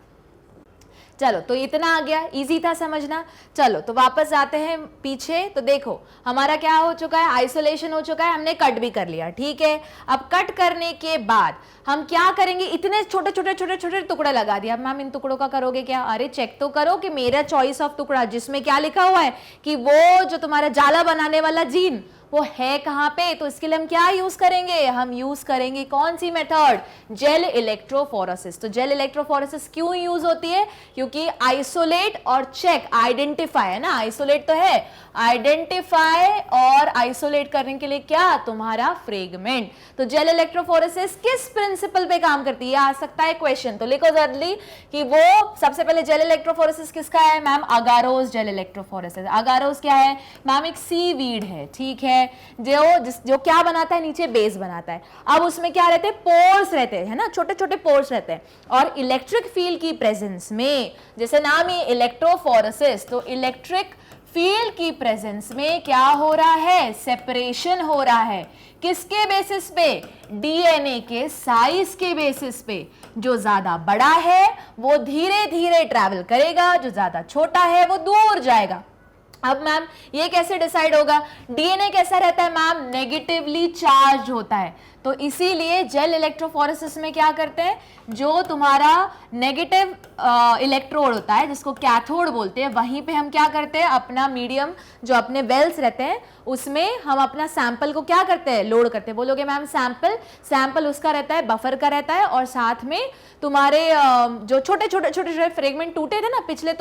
चलो, तो इतना आ गया, इजी था समझना। चलो तो वापस आते हैं पीछे। तो देखो हमारा क्या हो चुका है, आइसोलेशन हो चुका है, हमने कट भी कर लिया, ठीक है। अब कट करने के बाद हम क्या करेंगे, इतने छोटे छोटे छोटे छोटे टुकड़े लगा दिया। अब मैम इन टुकड़ों का करोगे क्या, अरे चेक तो करो कि मेरा चॉइस ऑफ टुकड़ा जिसमें क्या लिखा हुआ है कि वो जो तुम्हारा जाला बनाने वाला जीन वो है कहाँ पे। तो इसके लिए हम क्या यूज करेंगे, हम यूज करेंगे कौन सी मेथड, जेल इलेक्ट्रोफोरेसिस। तो जेल इलेक्ट्रोफोरेसिस क्यों यूज होती है, क्योंकि आइसोलेट और चेक, आइडेंटिफाई है ना, आइसोलेट तो है, आइडेंटिफाई और आइसोलेट करने के लिए क्या, तुम्हारा फ्रेगमेंट। तो जेल इलेक्ट्रोफोरेसिस किस प्रिंसिपल पे काम करती है, आ सकता है क्वेश्चन, तो लिखो जल्दी कि वो सबसे पहले जेल इलेक्ट्रोफोरेसिस किसका है मैम, अगारोस जेल इलेक्ट्रोफोरेसिस। अगारोस क्या है मैम, एक सीवीड है, ठीक है, जो क्या बनाता है, नीचे बेस बनाता है। अब उसमें क्या रहते हैं, पोर्स रहते हैं, है ना, छोटे छोटे पोर्स रहते हैं। और इलेक्ट्रिक फील्ड की प्रेजेंस में, जैसे नाम ही इलेक्ट्रोफोरेसिस, तो इलेक्ट्रिक फील्ड की प्रेजेंस में क्या हो रहा है, सेपरेशन हो रहा है। किसके बेसिस पे, डीएनए के साइज के बेसिस पे। जो ज्यादा बड़ा है वो धीरे धीरे ट्रैवल करेगा, जो ज्यादा छोटा है वो दूर जाएगा। अब मैम ये कैसे डिसाइड होगा? डीएनए कैसा रहता है मैम? नेगेटिवली चार्ज होता है, तो इसीलिए जेल इलेक्ट्रोफोरेसिस में क्या करते हैं, जो तुम्हारा नेगेटिव इलेक्ट्रोड होता है जिसको कैथोड बोलते हैं, वहीं पे हम क्या करते हैं, अपना मीडियम जो अपने वेल्स रहते हैं उसमें हम अपना सैंपल को क्या करते हैं, लोड करते हैं। बोलोगे मैम सैंपल उसका रहता है, बफर का रहता है, और साथ में तुम्हारे जो छोटे छोटे फ्रेगमेंट टूटे थे ना, पिछले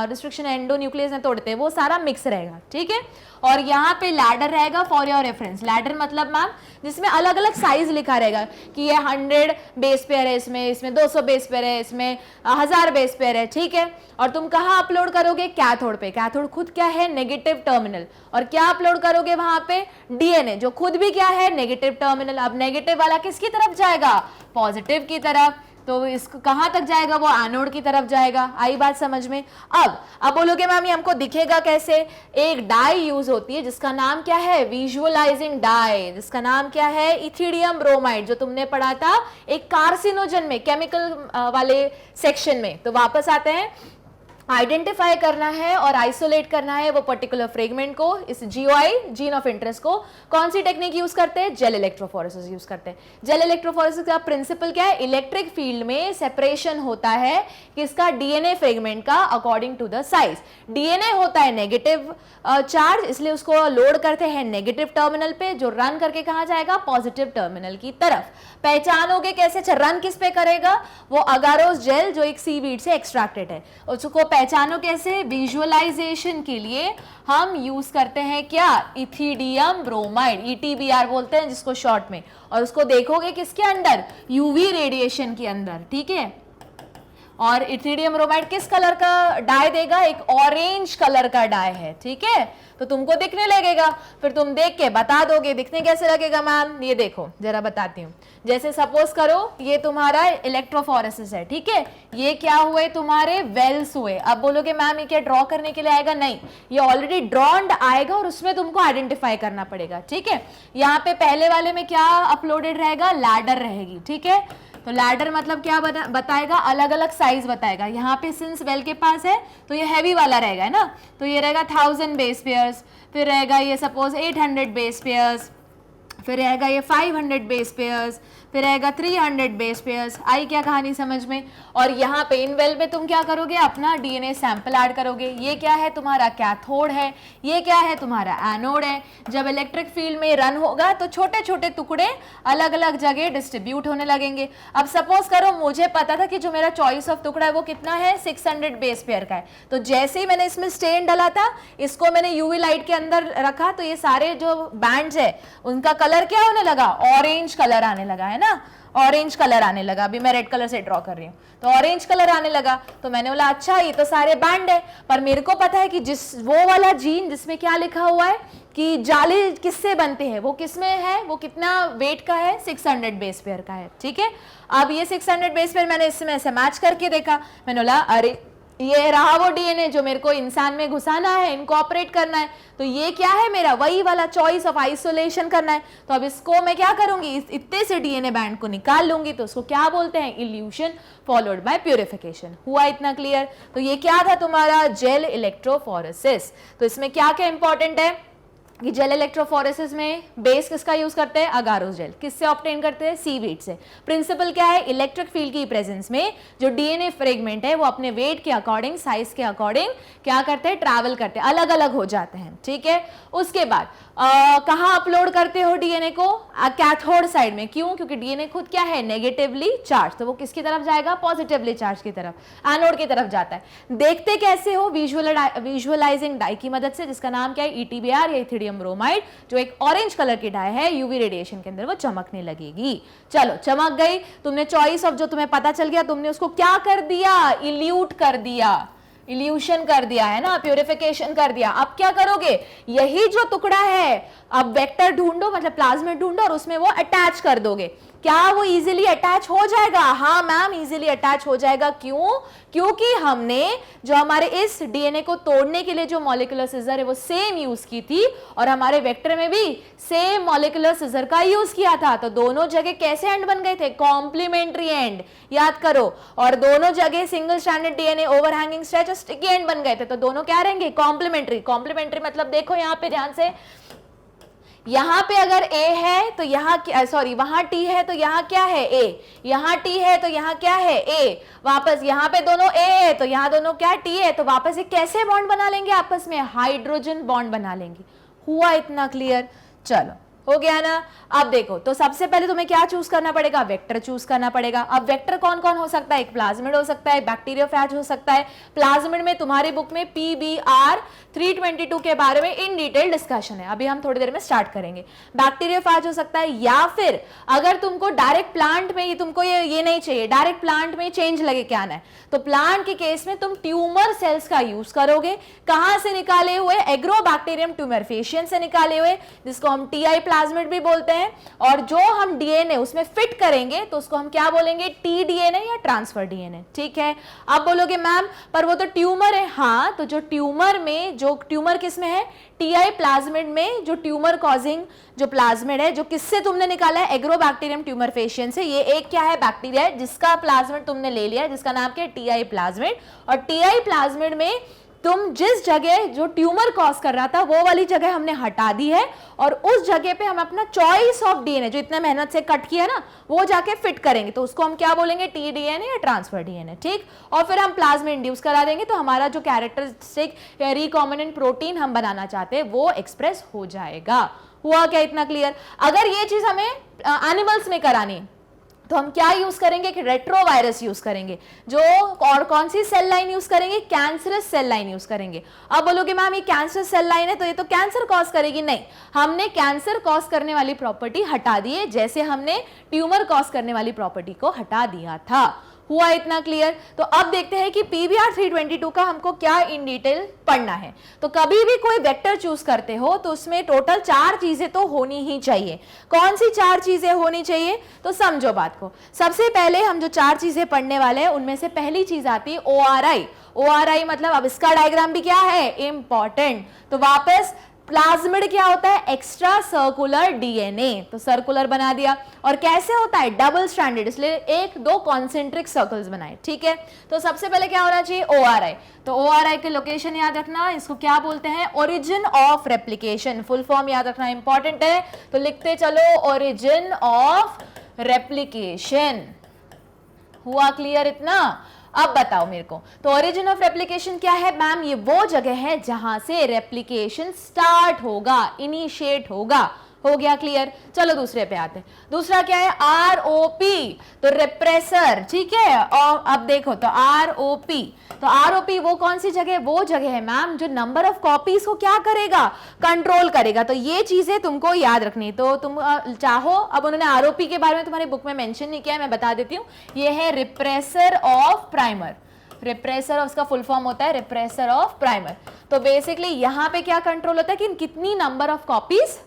रिस्ट्रिक्शन एंडोन्यूक्लियस ने तोड़े थे, वो सारा मिक्स रहेगा, ठीक है। और यहाँ पे लैडर रहेगा फॉर योर रेफरेंस। लैडर मतलब मैम जिसमें अलग अलग साइज लिखा रहेगा कि ये 100 बेस पेयर है, इसमें 200 बेस पेयर है, इसमें 1000 बेस पेयर है, ठीक है। और तुम कहाँ अपलोड करोगे? कैथोड पे। कैथोड खुद क्या है? Negative terminal. और क्या अपलोड करोगे वहां पे? डीएनए, जो खुद भी क्या है? Negative terminal. अब नेगेटिव वाला किसकी तरफ जाएगा? पॉजिटिव की तरफ। तो इसको कहां तक जाएगा? वो एनोड की तरफ जाएगा। आई बात समझ में? अब बोलोगे मैम ये हमको दिखेगा कैसे? एक डाई यूज होती है जिसका नाम क्या है? विजुअलाइजिंग डाई, जिसका नाम क्या है? इथिडियम ब्रोमाइड, जो तुमने पढ़ा था एक कार्सिनोजन में, केमिकल वाले सेक्शन में। तो वापस आते हैं, आइडेंटिफाई करना है और आइसोलेट करना है वो पर्टिकुलर फ्रेगमेंट को, इस जीओआई, जीन ऑफ इंटरेस्ट को। कौन सी टेक्निक यूज करते हैं? जेल इलेक्ट्रोफोरेसिस यूज करते हैं। जेल इलेक्ट्रोफोरेसिस का प्रिंसिपल क्या है? इलेक्ट्रिक फील्ड में सेपरेशन होता है किसका? डीएनए फ्रेगमेंट का, according to the size. DNA होता है नेगेटिव चार्ज, इसलिए उसको लोड करते हैं नेगेटिव टर्मिनल पे, जो रन करके कहां जाएगा? पॉजिटिव टर्मिनल की तरफ। पहचानोगे कैसे? रन किस पे करेगा? वो अगारोस जेल जो एक सीवीड से एक्सट्रैक्टेड है, उसको पहचानो कैसे? विजुअलाइजेशन के लिए हम यूज करते हैं क्या? इथिडियम ब्रोमाइड, ईटीबीआर बोलते हैं जिसको शॉर्ट में। और उसको देखोगे किसके अंदर? यूवी रेडिएशन के अंदर, ठीक है। और इथिडियम ब्रोमाइड किस कलर का डाई देगा? एक ऑरेंज कलर का डाई है, ठीक है। तो तुमको दिखने लगेगा, फिर तुम देख के बता दोगे दिखने कैसे लगेगा मैम? ये देखो जरा बताती हूँ। जैसे सपोज करो ये तुम्हारा इलेक्ट्रोफोरेसिस है, ठीक है। ये क्या हुए? तुम्हारे वेल्स हुए। अब बोलोगे मैम ये क्या ड्रॉ करने के लिए आएगा? नहीं, ये ऑलरेडी ड्रॉन्ड आएगा और उसमें तुमको आइडेंटिफाई करना पड़ेगा, ठीक है। यहाँ पे पहले वाले में क्या अपलोडेड रहेगा? लैडर रहेगी, ठीक है। तो लैडर मतलब क्या बताएगा? अलग अलग साइज बताएगा। यहाँ पे सिंस वेल के पास है तो ये हैवी वाला रहेगा, है ना। तो ये रहेगा 1000 बेस पेयर्स, फिर रहेगा ये सपोज 800 बेस पेयर्स, फिर रहेगा ये 500 बेस पेयर्स, फिर रहेगा 300 बेस पेयर्स। आई क्या कहानी समझ में? और यहाँ पे इन वेल में तुम क्या करोगे? अपना डीएनए सैंपल ऐड करोगे। ये क्या है? तुम्हारा कैथोड है। ये क्या है? तुम्हारा एनोड है। जब इलेक्ट्रिक फील्ड में रन होगा तो छोटे छोटे टुकड़े अलग अलग जगह डिस्ट्रीब्यूट होने लगेंगे। अब सपोज करो मुझे पता था कि जो मेरा चॉइस ऑफ टुकड़ा है वो कितना है? 600 बेस पेयर का है। तो जैसे ही मैंने इसमें स्टेन डाला था, इसको मैंने यूवी लाइट के अंदर रखा, तो ये सारे जो बैंड्स है उनका कलर क्या होने लगा? ऑरेंज कलर आने लगा, है ना। ऑरेंज कलर आने लगा। अभी मैं रेड कलर से ड्रॉ कर रही हूँ, तो ऑरेंज कलर आने लगा। तो मैंने बोला अच्छा ये तो सारे बैंड है, पर मेरे को पता है कि वो वाला जीन जिसमें क्या लिखा हुआ है कि जाली किससे बनते हैं, वो किसमें है? वो कितना वेट का है? 600 बेस पेयर का है, ठीक है। अब ये 600 बेस पेयर मैंने इसमें से मैच करके देखा। मैंने बोला अरे ये रहा वो डीएनए जो मेरे को इंसान में घुसाना है, इनकॉर्पोरेट करना है। तो ये क्या है मेरा? वही वाला चॉइस ऑफ आइसोलेशन करना है। तो अब इसको मैं क्या करूंगी? इतने से डीएनए बैंड को निकाल लूंगी। तो उसको क्या बोलते हैं? Evolution followed by purification. हुआ इतना क्लियर? तो ये क्या था तुम्हारा? Gel electrophoresis. तो इसमें क्या क्या इंपॉर्टेंट है कि जेल इलेक्ट्रोफोरेसिस में बेस किसका यूज करते हैं? अगारोस जेल। किससे ऑब्टेन करते हैं? सीवीड से। प्रिंसिपल क्या है? इलेक्ट्रिक फील्ड की प्रेजेंस में जो डीएनए फ्रेगमेंट है वो अपने वेट के अकॉर्डिंग, साइज के अकॉर्डिंग क्या करते हैं? ट्रैवल करते हैं, अलग अलग हो जाते हैं, ठीक है। उसके बाद कहाँ अपलोड करते हो डीएनए को? कैथोड साइड में। क्यों? क्योंकि डीएनए खुद क्या है? नेगेटिवली चार्ज, तो वो किसकी तरफ जाएगा? पॉजिटिवली चार्ज की तरफ, एनोड की तरफ जाता है। देखते कैसे हो? विजुअलाइजिंग डाई की मदद से, जिसका नाम क्या है? ईटीबीआर या इथिडियम ब्रोमाइड, जो एक ऑरेंज कलर की डाई है, यूवी रेडिएशन के अंदर वो चमकने लगेगी। चलो चमक गई, तुमने चॉइस ऑफ जो तुम्हें पता चल गया, तुमने उसको क्या कर दिया? इल्यूट कर दिया, इल्यूशन कर दिया, है ना, प्यूरिफिकेशन कर दिया। अब क्या करोगे? यही जो टुकड़ा है अब वेक्टर ढूंढो, मतलब प्लाज्मिड ढूंढो और उसमें वो अटैच कर दोगे। क्या वो इजीली अटैच हो जाएगा? हाँ मैम इजीली अटैच हो जाएगा। क्यों? क्योंकि हमने जो हमारे इस डीएनए को तोड़ने के लिए जो मॉलिक्यूलर सिजर है वो सेम यूज की थी, और हमारे वेक्टर में भी सेम मॉलिक्यूलर सिजर का यूज किया था। तो दोनों जगह कैसे एंड बन गए थे? कॉम्प्लीमेंट्री एंड, याद करो। और दोनों जगह single stranded DNA overhanging stretch जो स्टिकी एंड बन गए थे, तो दोनों क्या रहेंगे, कॉम्प्लीमेंट्री। कॉम्प्लीमेंट्री मतलब देखो यहाँ पे ध्यान से, यहाँ पे अगर A है तो यहाँ सॉरी वहां T है तो यहाँ क्या है A, यहाँ T है तो यहाँ क्या है A, वापस यहाँ पे दोनों A है तो यहाँ दोनों क्या T है, तो वापस ये कैसे बॉन्ड बना लेंगे आपस में, हाइड्रोजन बॉन्ड बना लेंगे। हुआ इतना क्लियर? चलो हो गया ना। अब देखो, तो सबसे पहले तुम्हें क्या चूज करना पड़ेगा, वेक्टर चूज करना पड़ेगा। अब वेक्टर कौन कौन हो सकता है, एक प्लाज्मिड हो सकता है, बैक्टीरियोफेज हो सकता है। प्लाज्मिड में तुम्हारी बुक में PBr 322 के बारे में इन डिटेल डिस्कशन है, अभी हम थोड़ी देर में स्टार्ट करेंगे। बैक्टीरियोफेज हो सकता है, या फिर अगर तुमको डायरेक्ट प्लांट में तुमको ये नहीं चाहिए, डायरेक्ट प्लांट में चेंज लगे क्या आना है, तो प्लांट के केस में तुम ट्यूमर सेल्स का यूज करोगे। कहां से निकाले हुए, एग्रोबैक्टीरियम ट्यूमरफेशियन से निकाले हुए, जिसको हम TI प्लाज्मिड भी बोलते हैं। और जो हम डीएनए उसमें फिट करेंगे तो उसको हम क्या बोलेंगे, TDNA या ट्रांसफर डीएनए। ठीक है, आप बोलोगे मैम पर वो तो ट्यूमर है। हाँ, तो जो ट्यूमर में, जो ट्यूमर किस में है, TI प्लाज्मिड में, जो ट्यूमर कॉजिंग जो प्लाज्मिड है, जो किससे तुमने निकाला है, एग्रोबैक्टीरियम ट्यूमरफेशियन से। ये एक क्या है, बैक्टीरिया है जिसका प्लाज्मिड तुमने ले लिया है, जिसका नाम क्या है, TI प्लाज्मिड। और TI प्लाज्मिड में तुम जिस जगह जो ट्यूमर कॉज कर रहा था वो वाली जगह हमने हटा दी है, और उस जगह पे हम अपना चॉइस ऑफ डीएनए जो इतने मेहनत से कट किया ना, वो जाके फिट करेंगे, तो उसको हम क्या बोलेंगे, TDNA या ट्रांसफर डीएनए। ठीक, और फिर हम प्लाज्मा इंड्यूस करा देंगे, तो हमारा जो कैरेक्टरिस्टिक रिकॉम्बिनेंट प्रोटीन हम बनाना चाहते हैं वो एक्सप्रेस हो जाएगा। हुआ क्या इतना क्लियर? अगर ये चीज हमें एनिमल्स में करानी तो हम क्या यूज करेंगे, कि रेट्रोवायरस यूज करेंगे। जो और कौन सी सेल लाइन यूज करेंगे, कैंसरस सेल लाइन यूज करेंगे। अब बोलोगे मैम ये कैंसरस सेल लाइन है तो ये तो कैंसर कॉज करेगी, नहीं, हमने कैंसर कॉज करने वाली प्रॉपर्टी हटा दी है, जैसे हमने ट्यूमर कॉज करने वाली प्रॉपर्टी को हटा दिया था। हुआ इतना क्लियर? तो अब देखते हैं कि PBr 322 का हमको क्या इन डिटेल पढ़ना है। तो कभी भी कोई वेक्टर चूज करते हो तो उसमें टोटल 4 चीजें तो होनी ही चाहिए। कौन सी 4 चीजें होनी चाहिए, तो समझो बात को। सबसे पहले हम जो 4 चीजें पढ़ने वाले हैं उनमें से पहली चीज आती है ORI। ORI मतलब, अब इसका डायग्राम भी क्या है, इंपॉर्टेंट। तो वापस प्लाज्मिड क्या होता है, एक्स्ट्रा सर्कुलर डीएनए, तो सर्कुलर बना दिया। और कैसे होता है, डबल स्ट्रैंडेड, इसलिए 1-2 कॉन्सेंट्रिक सर्कल्स बनाए। ठीक है, तो सबसे पहले क्या होना चाहिए, ORI। तो ORI के लोकेशन याद रखना, इसको क्या बोलते हैं, origin of replication. Full form याद रखना इंपॉर्टेंट है, तो लिखते चलो, ओरिजिन ऑफ रेप्लिकेशन। हुआ क्लियर इतना? अब बताओ मेरे को, तो ओरिजिन ऑफ रेप्लिकेशन क्या है मैम, ये वो जगह है जहां से रेप्लिकेशन स्टार्ट होगा, इनिशिएट होगा। हो गया क्लियर? चलो दूसरे पे आते हैं। दूसरा क्या है, ROP, तो रिप्रेसर। ठीक है, और अब देखो तो ROP, तो ROP वो कौन सी जगह, वो जगह है मैम जो नंबर ऑफ कॉपीज को क्या करेगा, कंट्रोल करेगा। तो ये चीजें तुमको याद रखनी। तो तुम चाहो, अब उन्होंने ROP के बारे में तुम्हारी बुक में मेंशन नहीं किया है, मैं बता देती हूँ, ये है रिप्रेसर ऑफ प्राइमर। रिप्रेसर, उसका फुल फॉर्म होता है रिप्रेसर ऑफ प्राइमर। तो बेसिकली यहाँ पे क्या कंट्रोल होता है कि कितनी नंबर ऑफ कॉपीज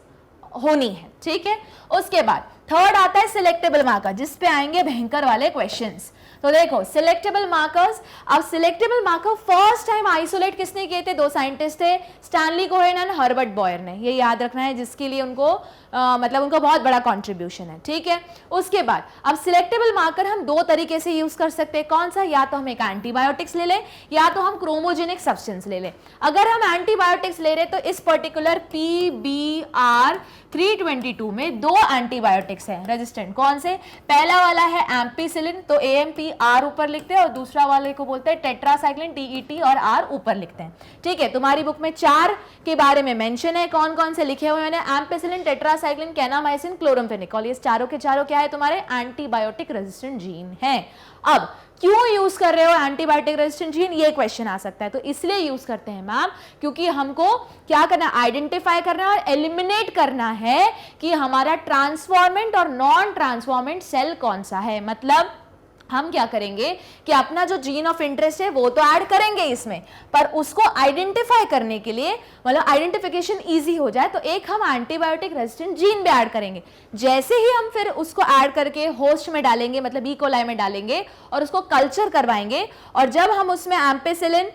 होनी है। ठीक है, उसके बाद थर्ड आता है सिलेक्टेबल मार्कर, जिस पे आएंगे भयंकर वाले क्वेश्चंस। तो देखो सिलेक्टेबल मार्कर्स, अब selectable marker first time isolate किसने किए थे, 2 साइंटिस्ट थे, Stanley Cohen and Herbert Boyer ने। ये याद रखना है, जिसके लिए उनको मतलब उनका बहुत बड़ा कंट्रीब्यूशन है। ठीक है, उसके बाद अब सिलेक्टेबल मार्कर हम 2 तरीके से यूज कर सकते हैं। कौन सा, या तो हम एक एंटीबायोटिक्स ले लें, या तो हम क्रोमोजेनिक सब्सटेंस ले लें। अगर हम एंटीबायोटिक्स ले रहे तो इस पर्टिकुलर PBr 322 में 2 एंटीबायोटिक्स हैं रेजिस्टेंट। कौन से, पहला वाला है एम्पीसिलिन, तो AMPR ऊपर लिखते हैं, और दूसरा वाले को बोलते हैं टेट्रासाइक्लिन, TET और R ऊपर लिखते हैं। ठीक है, तुम्हारी बुक में 4 के बारे में मेंशन है, कौन कौन से लिखे हुए हैं, एम्पीसिलिन, टेट्रासाइक्लिन, कैनामाइसिन, क्लोरमफेनिकॉल। ये चारों के चारों क्या है, तुम्हारे एंटीबायोटिक रेजिस्टेंट जीन है। अब क्यों यूज कर रहे हो एंटीबायोटिक रेजिस्टेंट जीन, ये क्वेश्चन आ सकता है। तो इसलिए यूज करते हैं मैम, क्योंकि हमको क्या करना, आइडेंटिफाई करना और एलिमिनेट करना है कि हमारा ट्रांसफॉर्मेंट और नॉन ट्रांसफॉर्मेंट सेल कौन सा है। मतलब हम क्या करेंगे कि अपना जो जीन ऑफ इंटरेस्ट है वो तो ऐड करेंगे इसमें, पर उसको आइडेंटिफाई करने के लिए, मतलब आइडेंटिफिकेशन इजी हो जाए, तो एक हम एंटीबायोटिक रेजिस्टेंट जीन भी ऐड करेंगे। जैसे ही हम फिर उसको ऐड करके होस्ट में डालेंगे, मतलब ई कोलाई में डालेंगे और उसको कल्चर करवाएंगे, और जब हम उसमें एम्पेसिलिन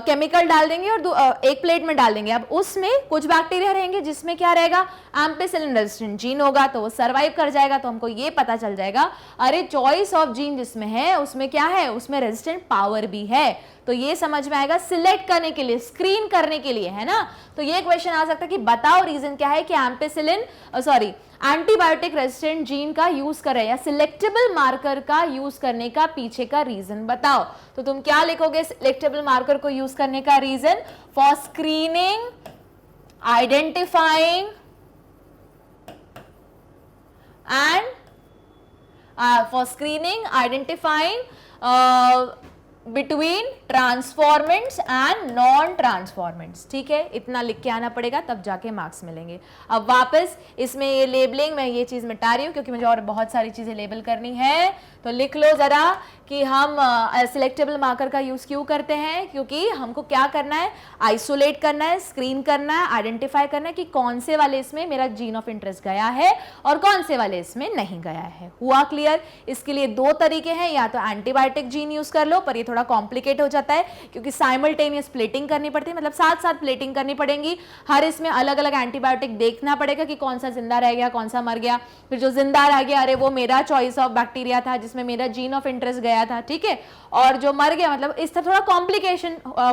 केमिकल डाल देंगे और एक प्लेट में डाल देंगे, अब उसमें कुछ बैक्टीरिया रहेंगे जिसमें क्या रहेगा, एम्पेसिलिन रेजिस्टेंट जीन होगा, तो वो सर्वाइव कर जाएगा। तो हमको ये पता चल जाएगा, अरे चॉइस ऑफ जीन जीन जिसमें है उसमें क्या है, उसमें रेजिस्टेंट पावर भी है। तो ये समझ में आएगा सिलेक्ट करने के लिए, स्क्रीन करने के लिए, है ना। तो ये क्वेश्चन आ सकता है कि बताओ रीजन क्या है कि एम्पेसिलिन एंटीबायोटिक रेजिस्टेंट जीन का यूज कर रहे हैं या सिलेक्टेबल मार्कर का यूज करने का पीछे का रीजन बताओ। तो तुम क्या लिखोगे सिलेक्टेबल मार्कर को यूज करने का reason? For screening, identifying and for screening, identifying between transformants and non transformants। ठीक है, इतना लिख के आना पड़ेगा तब जाके मार्क्स मिलेंगे। अब वापस इसमें ये लेबलिंग, मैं ये चीज मिटा रही हूँ क्योंकि मुझे और बहुत सारी चीजें लेबल करनी है। तो लिख लो जरा कि हम सिलेक्टेबल मार्कर का यूज क्यों करते हैं, क्योंकि हमको क्या करना है, आइसोलेट करना है, स्क्रीन करना है, आइडेंटिफाई करना है कि कौन से वाले इसमें मेरा जीन ऑफ इंटरेस्ट गया है और कौन से वाले इसमें नहीं गया है। हुआ क्लियर? इसके लिए दो तरीके हैं, या तो एंटीबायोटिक जीन यूज कर लो, पर ये थोड़ा कॉम्प्लिकेट हो जाता है क्योंकि साइमल्टेनियस प्लेटिंग करनी पड़ती है, मतलब साथ साथ प्लेटिंग करनी पड़ेगी। हर इसमें अलग अलग एंटीबायोटिक देखना पड़ेगा कि कौन सा जिंदा रह गया, कौन सा मर गया। फिर जो जिंदा रह गया, अरे वो मेरा चॉइस ऑफ बैक्टीरिया था जिसमें मेरा जीन ऑफ इंटरेस्ट गया था, ठीक है। और जो मर गया, मतलब इस तरह थोड़ा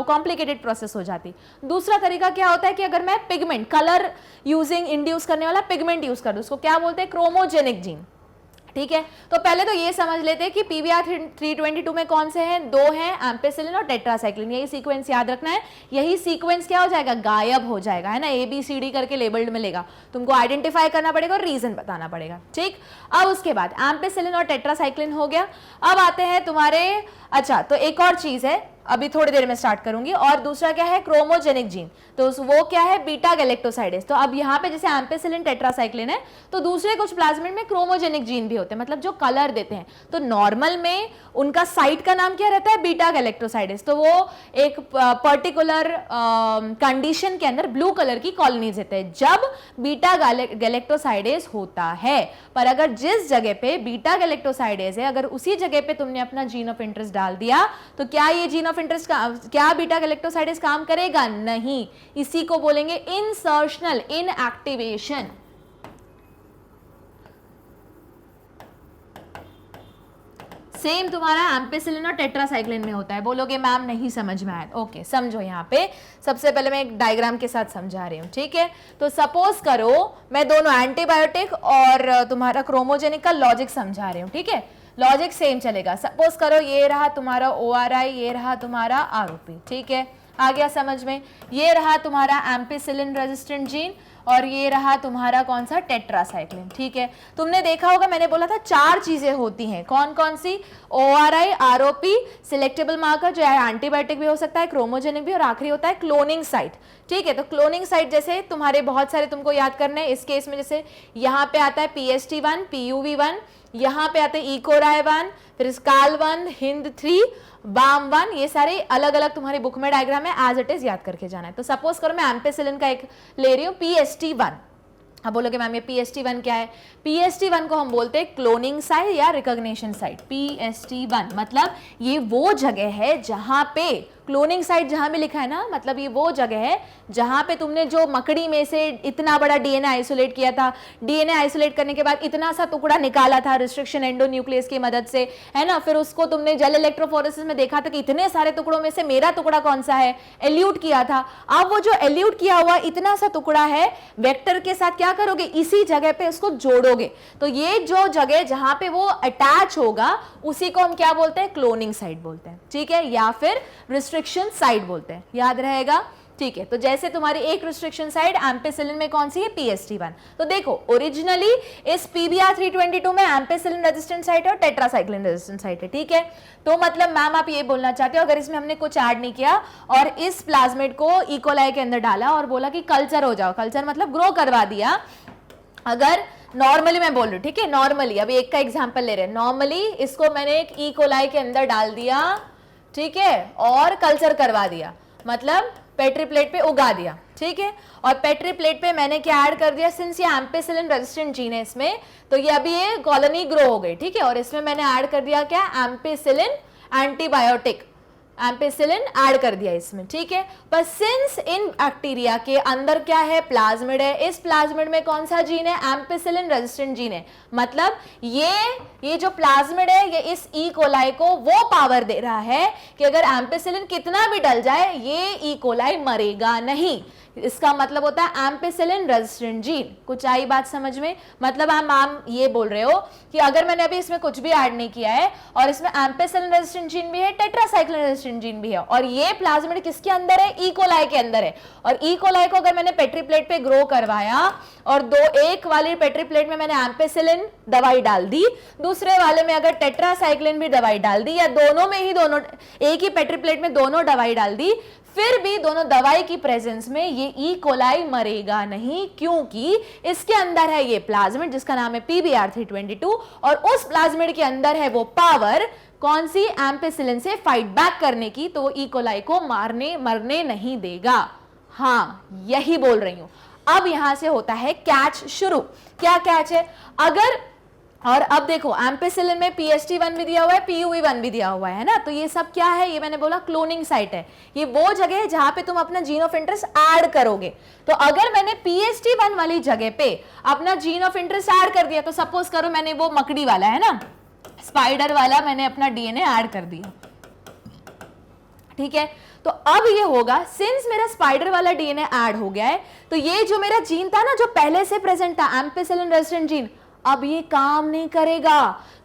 कॉम्प्लिकेटेड प्रोसेस हो जाती। दूसरा तरीका क्या होता है कि अगर मैं पिगमेंट, कलर यूजिंग इंड्यूस करने वाला पिगमेंट यूज कर दूं, उसको क्या बोलते हैं, क्रोमोजेनिक जीन। ठीक है, तो पहले तो ये समझ लेते हैं कि पीवीआर 322 में कौन से हैं, दो हैं, एम्पेसिलिन और टेट्रासाइक्लिन। यही सीक्वेंस याद रखना है। यही सीक्वेंस क्या हो जाएगा, गायब हो जाएगा, है ना। ABCD करके लेबल्ड मिलेगा, तुमको आइडेंटिफाई करना पड़ेगा और रीजन बताना पड़ेगा। ठीक, अब उसके बाद एम्पेसिलिन और टेट्रासाइक्लिन हो गया। अब आते हैं तुम्हारे, अच्छा तो एक और चीज है, अभी थोड़ी देर में स्टार्ट करूंगी। और दूसरा क्या है, क्रोमोजेनिक जीन। तो वो क्या है, बीटा गैलेक्टोसाइडेज। तो अब यहाँ पे जैसे एम्पेसिलिन टेट्रासाइक्लिन है, तो दूसरे कुछ प्लाज्मिड में क्रोमोजेनिक जीन भी होते हैं, मतलब जो कलर देते हैं। तो नॉर्मल में उनका साइट का नाम क्या रहता है, बीटा गैलेक्टोसाइडेज। तो वो एक पर्टिकुलर कंडीशन के अंदर ब्लू कलर की कॉलोनीज देते हैं जब बीटा गैलेक्टोसाइडेज होता है। पर अगर जिस जगह पे बीटा गैलेक्टोसाइडेज है, अगर उसी जगह पे तुमने अपना जीन ऑफ इंटरेस्ट डाल दिया, तो क्या ये जीन ऑफ इंटरेस्ट क्या बीटा गैलेक्टोसाइडेज काम करेगा? नहीं। इसी को बोलेंगे इंसर्शनल इनएक्टिवेशन। सेम तुम्हारा एम्पेसिलिन और टेट्रासाइक्लिन में होता है। बोलोगे मैम नहीं समझ में आया, ओके समझो। यहाँ पे सबसे पहले मैं एक डायग्राम के साथ समझा रही हूँ, ठीक है। तो सपोज करो मैं दोनों एंटीबायोटिक और तुम्हारा क्रोमोजेनिक का लॉजिक समझा रही हूँ, ठीक है। लॉजिक सेम चलेगा। सपोज करो ये रहा तुम्हारा ORI, ये रहा तुम्हारा ROP, ठीक है। आ गया समझ में? ये रहा तुम्हारा एम्पेसिलिन रेजिस्टेंट जीन और ये रहा तुम्हारा कौन सा, टेट्रासाइक्लिन, ठीक है। तुमने देखा होगा मैंने बोला था चार चीजें होती हैं, कौन कौन सी, ORI, ROP, सिलेक्टेबल मार्कर जो है एंटीबायोटिक भी हो सकता है, क्रोमोजेनिक भी, और आखिरी होता है क्लोनिंग साइट, ठीक है। तो क्लोनिंग साइट जैसे तुम्हारे बहुत सारे तुमको याद करने हैं। इस केस में जैसे यहाँ पे आता है PST1, PUV1, यहाँ पे आते हैं ECORI1, फिर SCAL1, HIND3, BAM1, ये सारे अलग अलग तुम्हारी बुक में डायग्राम है, एज इट इज याद करके जाना है। तो सपोज करो मैं एम्पेसिलिन का एक ले रही हूँ, PST1। अब बोलोगे मैम ये PST1 क्या है? PST1 को हम बोलते हैं क्लोनिंग साइट या रिकॉग्निशन साइट। PST1 मतलब ये वो जगह है जहां पे क्लोनिंग साइट, जहां में लिखा है ना, मतलब ये वो जगह है जहां पे तुमने जो मकड़ी में से इतना बड़ा DNA आइसोलेट किया था, DNA आइसोलेट करने के बाद इतना सा टुकड़ा निकाला था रिस्ट्रिक्शन एंडोन्यूक्लियस की मदद से, है ना। फिर उसको तुमने जेल इलेक्ट्रोफोरेसिस में देखा था कि इतने सारे टुकड़ों में से मेरा टुकड़ा कौन सा है, एल्यूट किया था। अब वो जो एल्यूट किया हुआ इतना सा टुकड़ा है, वेक्टर के साथ क्या करोगे, इसी जगह पे इसको जोड़ोगे। तो ये जो जगह जहां पे वो अटैच होगा उसी को हम क्या बोलते हैं, क्लोनिंग साइट बोलते हैं, ठीक है, या फिर रिस्ट्रिक्शन साइट बोलते हैं। याद रहेगा, ठीक है। तो जैसे तुम्हारी एक रिस्ट्रिक्शन साइट एम्पेसिलिन में कौन सी है, PST1। तो देखो ओरिजिनली इस PBR 322 में एम्पेसिलिन रेजिस्टेंट साइट है और टेट्रासाइक्लिन रेजिस्टेंट साइट है, ठीक है। तो मतलब मैम आप ये बोलना चाहते हो अगर इसमें हमने कुछ ऐड नहीं किया और इस प्लाज्मिड को इकोलाई के अंदर डाला और बोला कि कल्चर हो जाओ, कल्चर मतलब ग्रो करवा दिया। अगर नॉर्मली मैं बोल रही हूँ, ठीक है, नॉर्मली अभी एक का एग्जांपल ले रहे हैं, नॉर्मली इसको मैंने एक इकोलाई के अंदर डाल दिया, ठीक है, और कल्चर करवा दिया, मतलब पेट्री प्लेट पे उगा दिया, ठीक है। और पेट्री प्लेट पे मैंने क्या ऐड कर दिया, सिंस ये एम्पेसिलिन रेजिस्टेंट जीन है इसमें, तो ये अभी ये कॉलोनी ग्रो हो गई, ठीक है। और इसमें मैंने ऐड कर दिया क्या, एम्पेसिलिन एंटीबायोटिक, एम्पेसिलिन ऐड कर दिया इसमें, ठीक है। पर सिंस इन बैक्टीरिया के अंदर क्या है, प्लाज्मिड है, इस प्लाज्मिड में कौन सा जीन है, एम्पेसिलिन रेजिस्टेंट जीन है। मतलब ये जो प्लाज्मिड है ये इस ई कोलाई को वो पावर दे रहा है कि अगर एम्पेसिलिन कितना भी डल जाए ये ई कोलाई मरेगा नहीं। इसका मतलब होता है एम्पेसिलिन रेजिस्टेंट जीन। कुछ आई बात समझ में? मतलब आप ये बोल रहे हो कि अगर मैंने अभी इसमें कुछ भी ऐड नहीं किया है और इसमें एम्पेसिलिन रेजिस्टेंट जीन भी है, टेट्रासाइक्लिन रेजिस्टेंट जीन भी है, और ये प्लाज्मिड किसके अंदर है, ई कोलाई के अंदर है। और ई कोलाई को अगर मैंने पेट्री प्लेट पे ग्रो करवाया और एक वाली पेट्री प्लेट में मैंने एम्पेसिलिन दवाई डाल दी, दूसरे वाले में अगर टेट्रासाइक्लिन भी दवाई डाल दी, या दोनों में ही दोनों एक ही पेट्री प्लेट में दोनों दवाई डाल दी, फिर भी दोनों दवाई की प्रेजेंस में ये ई कोलाई मरेगा नहीं, क्योंकि इसके अंदर है ये प्लाज्मिड जिसका नाम है PBr322, और उस प्लाज्मिड के अंदर है वो पावर कौन सी, एम्पेसिलिन से फाइट बैक करने की, तो ई कोलाई को मरने नहीं देगा। हाँ, यही बोल रही हूं। अब यहां से होता है कैच शुरू। क्या कैच है? अगर, और अब देखो एम्पेसिलिन में PST1 भी दिया हुआ है, PUE1 भी दिया हुआ है ना, तो ये सब क्या है, ये मैंने बोला क्लोनिंग साइट है। ये वो जगह है जहां पे तुम अपना जीन ऑफ इंटरेस्ट ऐड करोगे। तो अगर मैंने PST1 वाली जगह पे अपना जीन ऑफ इंटरेस्ट ऐड कर दिया, तो सपोज करो मैंने वो मकड़ी वाला है ना, स्पाइडर वाला, मैंने अपना DNA ऐड कर दिया, ठीक है। तो अब ये होगा, सिंस मेरा स्पाइडर वाला DNA ऐड हो गया है, तो ये जो मेरा जीन था ना, जो पहले से प्रेजेंट था, एम्पेसिलिन रेजिस्टेंट जीन, अब ये काम नहीं करेगा।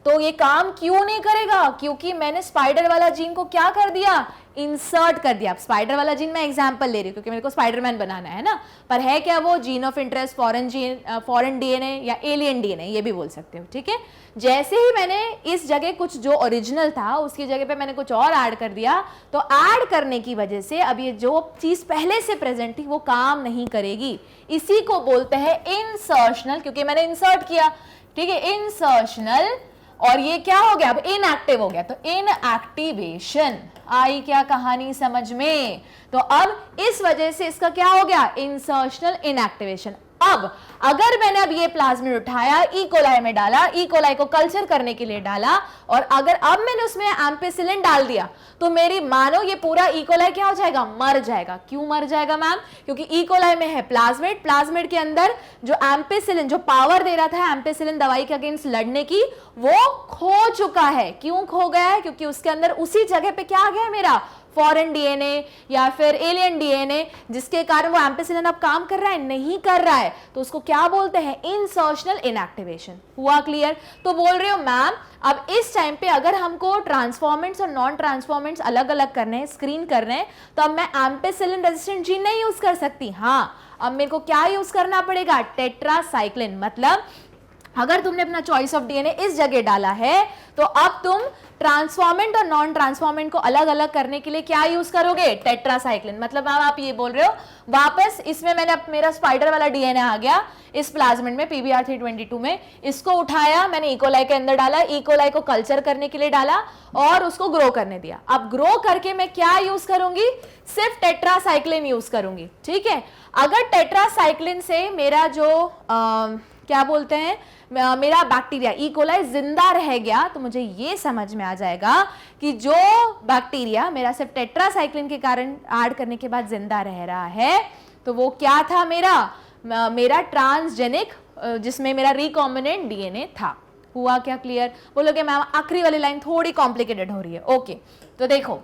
तो ये काम क्यों नहीं करेगा? क्योंकि मैंने स्पाइडर वाला जीन को क्या कर दिया, इंसर्ट कर दिया। स्पाइडर वाला जीन मैं एग्जांपल ले रही हूँ क्योंकि मेरे को स्पाइडरमैन बनाना है ना, पर है क्या वो gene of interest, foreign DNA या एलियन DNA, ये भी बोल सकते हो, ठीक है। जैसे ही मैंने इस जगह कुछ जो ओरिजिनल था उसकी जगह पे मैंने कुछ और ऐड कर दिया, तो ऐड करने की वजह से अब ये जो चीज पहले से प्रेजेंट थी वो काम नहीं करेगी। इसी को बोलते हैं इंसर्शनल, क्योंकि मैंने इंसर्ट किया, ठीक है, इंसर्शनल, और ये क्या हो गया, अब इनएक्टिव हो गया। तो इनएक्टिवेशन आई क्या कहानी समझ में? तो अब इस वजह से इसका क्या हो गया, इंसर्शनल इनएक्टिवेशन। अब अगर मैंने अब ये प्लाज्मिड उठाया, ई कोलाई में डाला, ई कोलाई को कल्चर करने के लिए डाला, और अगर अब मैंने उसमें एम्पेसिलिन डाल दिया, तो मेरी मानो ये पूरा ई कोलाई क्या हो जाएगा, मर जाएगा। क्यों मर जाएगा मैम? क्योंकि ई कोलाई में है प्लाज्मिड, प्लाज्मिड के अंदर जो एम्पेसिलिन, जो पावर दे रहा था एम्पेसिलिन दवाई के अगेंस्ट लड़ने की, वो खो चुका है। क्यों खो गया है? क्योंकि उसके अंदर उसी जगह पे क्या आ गया है, मेरा फॉरेन DNA या फिर एलियन DNA, जिसके कारण वो एम्पेसिलिन अब काम कर रहा है, नहीं कर रहा है। तो उसको क्या बोलते हैं, इंसर्शनल इनएक्टिवेशन। हुआ क्लियर? तो बोल रहे हो मैम अब इस टाइम पे अगर हमको ट्रांसफॉर्मेंट्स और नॉन ट्रांसफॉर्मेंट्स अलग अलग करने हैं, स्क्रीन करने हैं, तो अब मैं एम्पेसिलिन रेजिस्टेंट जीन नहीं यूज कर सकती। हाँ, अब मेरे को क्या यूज करना पड़ेगा, टेट्रासाइक्लिन। मतलब अगर तुमने अपना चॉइस ऑफ DNA इस जगह डाला है, तो अब तुम ट्रांसफॉर्मेंट और नॉन ट्रांसफॉर्मेंट को अलग अलग करने के लिए क्या यूज करोगे, टेट्रासाइक्लिन। मतलब आप ये बोल रहे हो वापस इसमें मैंने अब मेरा स्पाइडर वाला DNA आ गया इस प्लाज्मिड में, PBr322 में, इसको उठाया मैंने ई कोलाई के अंदर डाला, ई कोलाई को कल्चर करने के लिए डाला और उसको ग्रो करने दिया। अब ग्रो करके मैं क्या यूज करूंगी, सिर्फ टेट्रासाइक्लिन यूज करूंगी, ठीक है। अगर टेट्रासाइक्लिन से मेरा जो क्या बोलते हैं, मेरा बैक्टीरिया ई कोलाई जिंदा रह गया, तो मुझे ये समझ में आ जाएगा कि जो बैक्टीरिया मेरा सिर्फ टेट्रासाइक्लिन के कारण ऐड करने के बाद जिंदा रह रहा है, तो वो क्या था, मेरा ट्रांसजेनिक, जिसमें मेरा रिकॉम्बिनेंट DNA था। हुआ क्या क्लियर? बोलोगे मैम आखिरी वाली लाइन थोड़ी कॉम्प्लिकेटेड हो रही है। ओके, तो देखो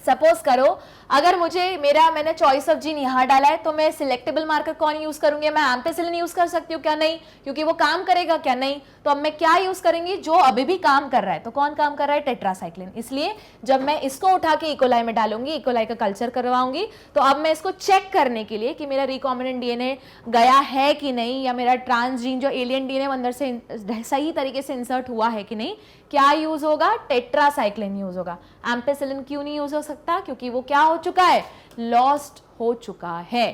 सपोज करो अगर मैंने चॉइस ऑफ जीन यहां डाला है, तो मैं सिलेक्टेबल मार्कर कौन यूज करूंगी, मैं एम्पेसिलिन यूज कर सकती हूँ क्या? नहीं, क्योंकि वो काम करेगा क्या? नहीं। तो अब मैं क्या यूज करेंगी, जो अभी भी काम कर रहा है। तो कौन काम कर रहा है, टेट्रासाइक्लिन। इसलिए जब मैं इसको उठा के ई कोलाई में डालूंगी, ई कोलाई का कल्चर करवाऊंगी, तो अब मैं इसको चेक करने के लिए कि मेरा रिकॉम्बिनेंट DNA गया है कि नहीं, या मेरा ट्रांस जीन जो एलियन DNA अंदर से सही तरीके से इंसर्ट हुआ है कि नहीं, क्या यूज होगा, टेट्रासाइक्लिन यूज होगा। एम्पेसिलिन क्यों नहीं यूज हो सकता, क्योंकि वो क्या हो चुका है, लॉस्ट हो चुका है।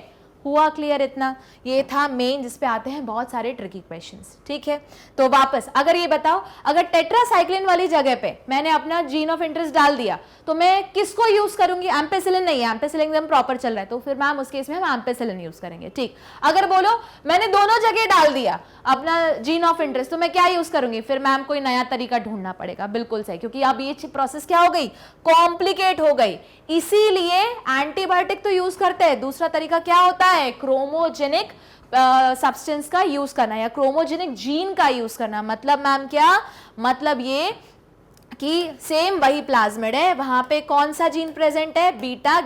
हुआ क्लियर इतना? ये था मेन जिस पे आते हैं बहुत सारे ट्रिकी क्वेश्चंस, ठीक है। तो वापस अगर ये बताओ, अगर टेट्रासाइक्लिन वाली जगह पे मैंने अपना जीन ऑफ इंटरेस्ट डाल दिया तो मैं किसको यूज करूंगी? एम्पेसिलिन नहीं है, एम्पेसिलिन एकदम प्रॉपर चल रहा है, तो फिर मैम उस केस में हम एम्पेसिलिन यूज करेंगे, ठीक। अगर बोलो मैंने दोनों जगह डाल दिया अपना जीन ऑफ इंटरेस्ट, तो मैं क्या यूज करूंगी? फिर मैम कोई नया तरीका ढूंढना पड़ेगा, बिल्कुल सही, क्योंकि अब ये प्रोसेस क्या हो गई? कॉम्प्लिकेट हो गई। इसीलिए एंटीबायोटिक तो यूज करते हैं, दूसरा तरीका क्या होता है? क्रोमोजेनिक सब्सटेंस का यूज करना या क्रोमोजेनिक जीन का यूज करना। मतलब मैम क्या मतलब? ये कि सेम वही प्लाज्मिड है, वहां पे कौन सा जीन प्रेजेंट है? बीटा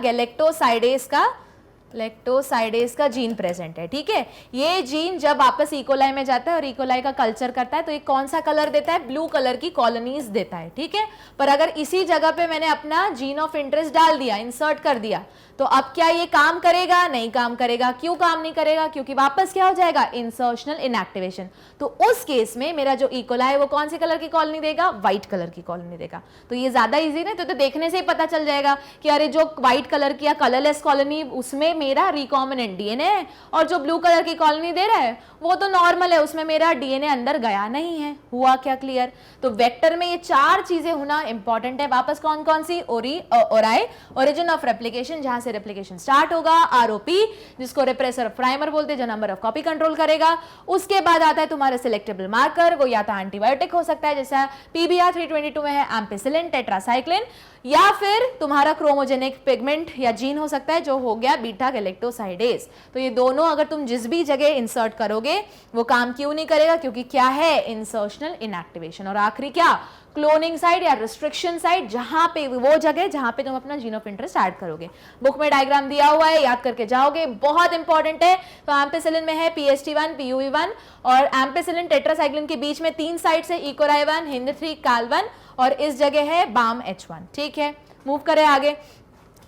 लैक्टोसाइडेज का जीन प्रेजेंट है, ठीक है। ये जीन जब वापस इकोलाई में जाता है और इकोलाई का कल्चर करता है तो ये कौन सा कलर देता है? ब्लू कलर की कॉलोनीज देता है, ठीक है। पर अगर इसी जगह पे मैंने अपना जीन ऑफ इंटरेस्ट डाल दिया, इंसर्ट कर दिया, तो अब क्या ये काम करेगा? नहीं काम करेगा। क्यों काम नहीं करेगा? क्योंकि वापस क्या हो जाएगा? Insertional inactivation. तो उस केस में मेरा जो इकोलाई है वो कौन से कलर की कॉलोनी देगा? व्हाइट कलर की कॉलोनी देगा। तो ये ज्यादा इजी नहीं, तो देखने से ही पता चल जाएगा कि अरे जो व्हाइट कलर की या कलरलेस कॉलोनी उसमें मेरा रिकॉम्बिनेंट डीएनए है, और जो ब्लू कलर की कॉलोनी दे रहा है वो तो नॉर्मल है, उसमें मेरा डीएनए अंदर गया नहीं है। हुआ क्या क्लियर? तो वेक्टर में ये चार चीजें होना इंपॉर्टेंट है। वापस कौन कौन सी? ओराई, ओरिजिन ऑफ रेप्लिकेशन, जहां से रेप्लिकेशन स्टार्ट होगा, आरओपी जिसको रिप्रेसर प्राइमर बोलते हैं, जो नंबर ऑफ कॉपी कंट्रोल करेगा। उसके बाद आता है तुम्हारा सिलेक्टेबल मार्कर, वो या तो एंटीबायोटिक हो सकता है जैसा पीबीआर 322 में है एम्पेसिलिन, टेट्रासाइक्लिन, या फिर तुम्हारा क्रोमोजेनिक पिगमेंट या जीन हो सकता है जो हो गया बीटा गैलेक्टोसाइडेज। तो ये दोनों अगर तुम जिस भी जगह इंसर्ट करोगे वो काम क्यों नहीं करेगा? क्योंकि क्या है? Insertional inactivation. और आखिरी क्या? क्लोनिंग साइट या रिस्ट्रिक्शन साइट, जहां पे वो जगह जहां पे तुम अपना जीन ऑफ इंटरेस्ट ऐड करोगे। बुक में डायग्राम दिया हुआ है, याद करके जाओगे, बहुत इंपॉर्टेंट है। तो एम्पेसिलिन में है PST1 PUE1 और एम्पेसिलिन टेट्रासाइक्लिन के बीच में 3 साइट्स है, इकोराई1, HindIII, CAL1, और इस जगह है BAM-H1, ठीक है। मूव करें आगे।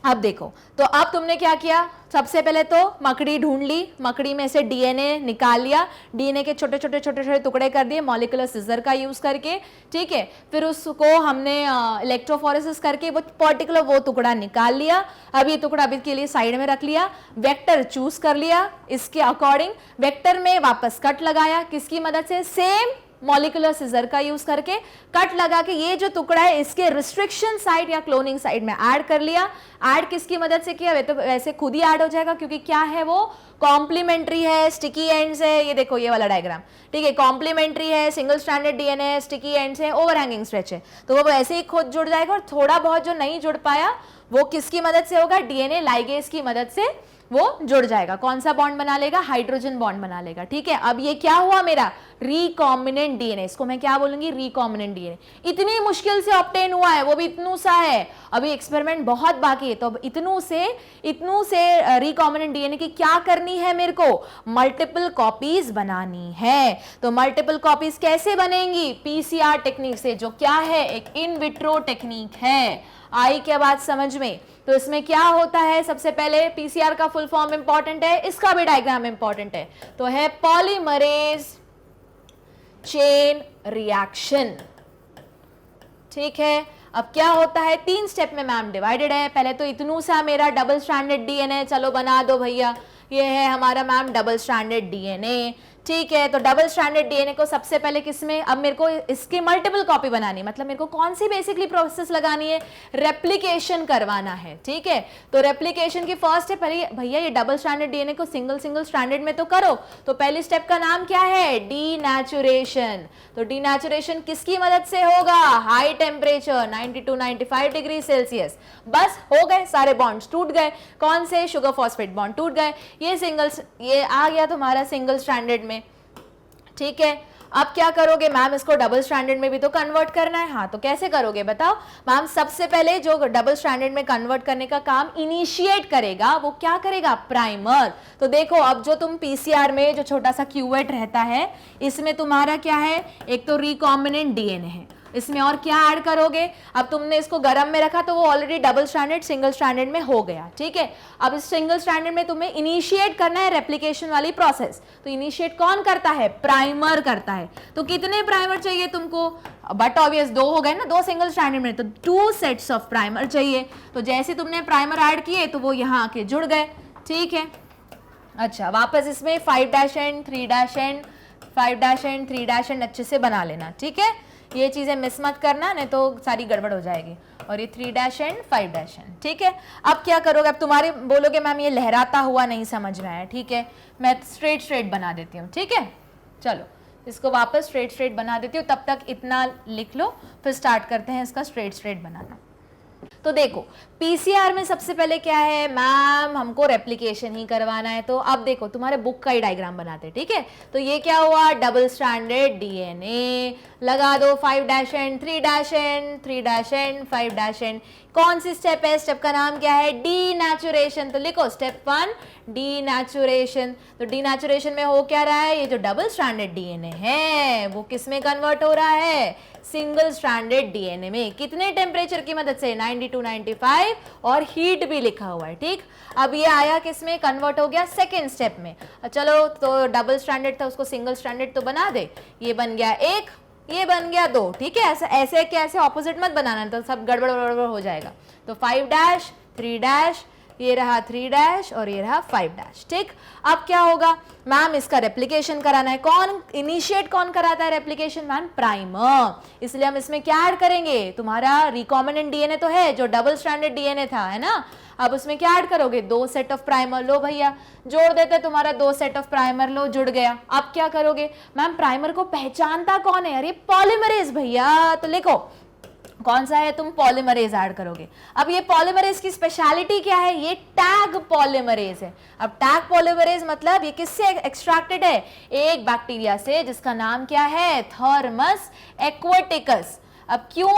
अब देखो, तो अब तुमने क्या किया? सबसे पहले तो मकड़ी ढूंढ ली, मकड़ी में से डीएनए निकाल लिया, डीएनए के छोटे छोटे टुकड़े कर दिए मॉलिक्यूलर सिजर का यूज करके, ठीक है। फिर उसको हमने इलेक्ट्रोफोरेसिस करके वो पर्टिकुलर वो टुकड़ा निकाल लिया। अब ये टुकड़ा अभी के लिए साइड में रख लिया, वेक्टर चूज कर लिया, इसके अकॉर्डिंग वेक्टर में वापस कट लगाया, किसकी मदद से? सेम मॉलिक्यूलर सिजर का यूज करके कट लगा के ये जो टुकड़ा है इसके रिस्ट्रिक्शन साइड या क्लोनिंग साइड में ऐड कर लिया। ऐड किसकी मदद से किया? वे तो वैसे खुद ही ऐड हो जाएगा, क्योंकि क्या है वो? कॉम्प्लीमेंट्री है, स्टिकी एंड्स है। ये देखो ये वाला डायग्राम, ठीक है, कॉम्प्लीमेंट्री है, single stranded DNA, sticky ends है, ओवरहैंगिंग स्ट्रेच है, तो वो वैसे ही खुद जुड़ जाएगा। और थोड़ा बहुत जो नहीं जुड़ पाया वो किसकी मदद से होगा? डीएनए लाइगेज की मदद से वो जुड़ जाएगा। कौन सा बॉन्ड बना लेगा? हाइड्रोजन बॉन्ड बना लेगा, ठीक है। अब ये क्या हुआ मेरा? Recombinant DNA. इसको मैं क्या बोलूंगी? Recombinant DNA. इतनी मुश्किल से ऑब्टेन हुआ है, वो भी इतनू सा है, अभी एक्सपेरिमेंट बहुत बाकी है। तो अब इतनू से रिकॉम्बिनेंट डीएनए की क्या करनी है मेरे को? मल्टीपल कॉपीज बनानी है। तो मल्टीपल कॉपीज कैसे बनेंगी? पीसीआर टेक्निक से, जो क्या है? एक इन विट्रो टेक्निक है। आई क्या बात समझ में? तो इसमें क्या होता है? सबसे पहले पीसीआर का फुल फॉर्म इंपॉर्टेंट है, इसका भी डायग्राम इंपॉर्टेंट है, तो है पॉलीमरेज चेन रिएक्शन, ठीक है। अब क्या होता है? 3 स्टेप में मैम डिवाइडेड है। पहले तो इतनू सा मेरा डबल स्ट्रैंडेड डीएनए, चलो बना दो भैया, ये है हमारा मैम डबल स्ट्रैंडेड डीएनए, ठीक है। तो डबल स्ट्रैंडेड डीएनए को सबसे पहले किसमें? अब मेरे को इसकी मल्टीपल कॉपी बनानी, मतलब मेरे को कौन सी बेसिकली प्रोसेस लगानी है? रेप्लिकेशन करवाना है, ठीक है। तो रेप्लिकेशन की फर्स्ट स्टेप, भैया ये डबल स्ट्रैंडेड डीएनए को सिंगल स्ट्रैंडेड में तो करो। तो पहली स्टेप का नाम क्या है? डीनेचुरेशन। तो डीनेचुरेशन किसकी मदद से होगा? High temperature 92-95 degree Celsius. बस हो गए, सारे बॉन्ड्स टूट गए। कौन से? शुगर फॉस्फेट बॉन्ड टूट गए। ये आ गया तुम्हारा सिंगल स्ट्रैंडेड में, ठीक है। अब क्या करोगे मैम? इसको डबल स्ट्रैंडेड में भी तो कन्वर्ट करना है। हाँ, तो कैसे करोगे बताओ मैम? सबसे पहले जो डबल स्ट्रैंडेड में कन्वर्ट करने का काम इनिशिएट करेगा वो क्या करेगा? प्राइमर। तो देखो, अब जो तुम पीसीआर में जो छोटा सा क्यूवेट रहता है, इसमें तुम्हारा क्या है? एक तो रिकॉम्बिनेंट डीएनए है, इसमें और क्या ऐड करोगे? अब तुमने इसको गर्म में रखा तो वो already double stranded single stranded में हो गया, ठीक है। अब इस सिंगल स्ट्रैंडेड में तुम्हें इनिशिएट करना है रेप्लिकेशन वाली प्रोसेस। तो इनिशिएट कौन करता है? प्राइमर करता है। तो कितने प्राइमर चाहिए तुमको? बट ऑब्वियस 2 हो गए ना, 2 सिंगल स्ट्रैंडेड में, तो 2 सेट्स ऑफ प्राइमर चाहिए। तो जैसे तुमने प्राइमर ऐड किए तो वो यहाँ आके जुड़ गए, ठीक है। अच्छा, वापस इसमें 5 dash and 3 dash and 5 dash and 3 dash and अच्छे से बना लेना, ठीक है। ये चीज़ें मिस मत करना, नहीं तो सारी गड़बड़ हो जाएगी। और ये 3 डैश एंड 5 डैश एंड, ठीक है। अब क्या करोगे, अब तुम्हारे बोलोगे मैम ये लहराता हुआ नहीं समझ में आया, ठीक है, मैं स्ट्रेट स्ट्रेट बना देती हूँ, ठीक है। चलो इसको वापस स्ट्रेट स्ट्रेट बना देती हूँ, तब तक इतना लिख लो, फिर स्टार्ट करते हैं इसका स्ट्रेट स्ट्रेट बनाना। तो देखो पीसीआर में सबसे पहले क्या है मैम, हमको रेप्लिकेशन ही करवाना है। तो अब देखो तुम्हारे बुक का ही डायग्राम बनाते हैं, ठीक है। तो ये क्या हुआ, डबल स्ट्रैंडेड डीएनए, लगा दो 5 dash and 3 dash and 3 dash and 5 dash and. कौन सी स्टेप है, स्टेप का नाम क्या है, डीनेचुरेशन। तो लिखो स्टेप 1 डीनेचुरेशन। तो डीनेचुरेशन में हो क्या रहा है, ये जो डबल स्ट्रैंडेड डीएनए है वो किस में कन्वर्ट हो रहा है, सिंगल स्ट्रैंडेड डीएनए में। कितने टेम्परेचर की मदद से, 90 to 95, और हीट भी लिखा हुआ है, ठीक। अब ये आया किस में, कन्वर्ट हो गया सेकेंड स्टेप में। चलो तो डबल स्ट्रैंडेड था उसको सिंगल स्ट्रैंडेड तो बना दे, ये बन गया 1, ये बन गया 2, ठीक है। ऐसे ऐसे क्या, ऐसे ऑपोजिट मत बनाना तो सब गड़बड़ गड़बड़ हो जाएगा। तो 5 डैश 3 डैश, ये रहा 3 डैश और ये रहा 5 डैश, ठीक। अब क्या होगा मैम, इसका रेप्लिकेशन कराना है। कौन इनिशिएट कौन कराता है रेप्लिकेशन, मैम प्राइमर। इसलिए हम इसमें क्या ऐड करेंगे, तुम्हारा रिकॉम्बिनेंट डीएनए तो है जो डबल स्ट्रैंडेड डीएनए था, है ना। अब उसमें क्या ऐड करोगे, 2 सेट ऑफ प्राइमर। लो भैया जोड़ देते, तुम्हारा 2 सेट ऑफ प्राइमर लो, जुड़ गया। अब क्या करोगे मैम, प्राइमर को पहचानता कौन है, अरे पॉलीमरेज भैया। तो लिखो कौन सा है, तुम पॉलीमरेज ऐड करोगे। अब ये पॉलीमरेज की स्पेशलिटी क्या है, ये टैग पॉलीमरेज है। अब टैग पॉलीमरेज मतलब ये किससे एक्सट्रैक्टेड है, एक बैक्टीरिया से जिसका नाम क्या है, थर्मस एक्वेटिकस। अब क्यों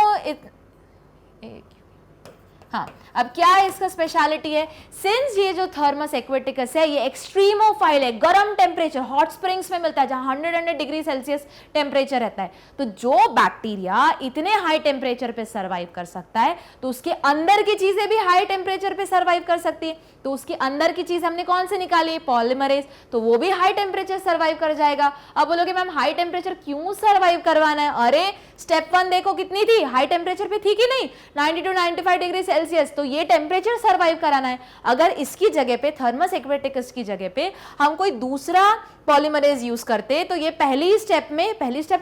हाँ, अब क्या है इसका स्पेशलिटी है, सिंस ये जो थर्मस एक्वेटिकस है ये एक्सट्रीमोफाइल है, गर्म टेम्परेचर हॉट स्प्रिंग्स में मिलता है जहां 100 डिग्री सेल्सियस टेम्परेचर रहता है। तो जो बैक्टीरिया इतने हाई टेम्परेचर पे सरवाइव कर सकता है तो उसके अंदर की चीजें भी हाई टेम्परेचर पे सरवाइव कर सकती है। तो उसके अंदर की चीज हमने कौन से निकाली, पॉलीमरेज, तो वो भी हाई टेम्परेचर सर्वाइव कर जाएगा। अब बोलोगे मैम हाई टेम्परेचर क्यों सर्वाइव करवाना है, अरे स्टेप 1 देखो कितनी थी, हाई टेम्परेचर पे थी कि नहीं, 90 to 95 डिग्री सेल्सियस। तो ये टेम्परेचर सर्वाइव कराना है। अगर इसकी जगह पे, थर्मस एक्वेटिकस की जगह पे हम कोई दूसरा पॉलीमरेज यूज करते तो ये पहली स्टेप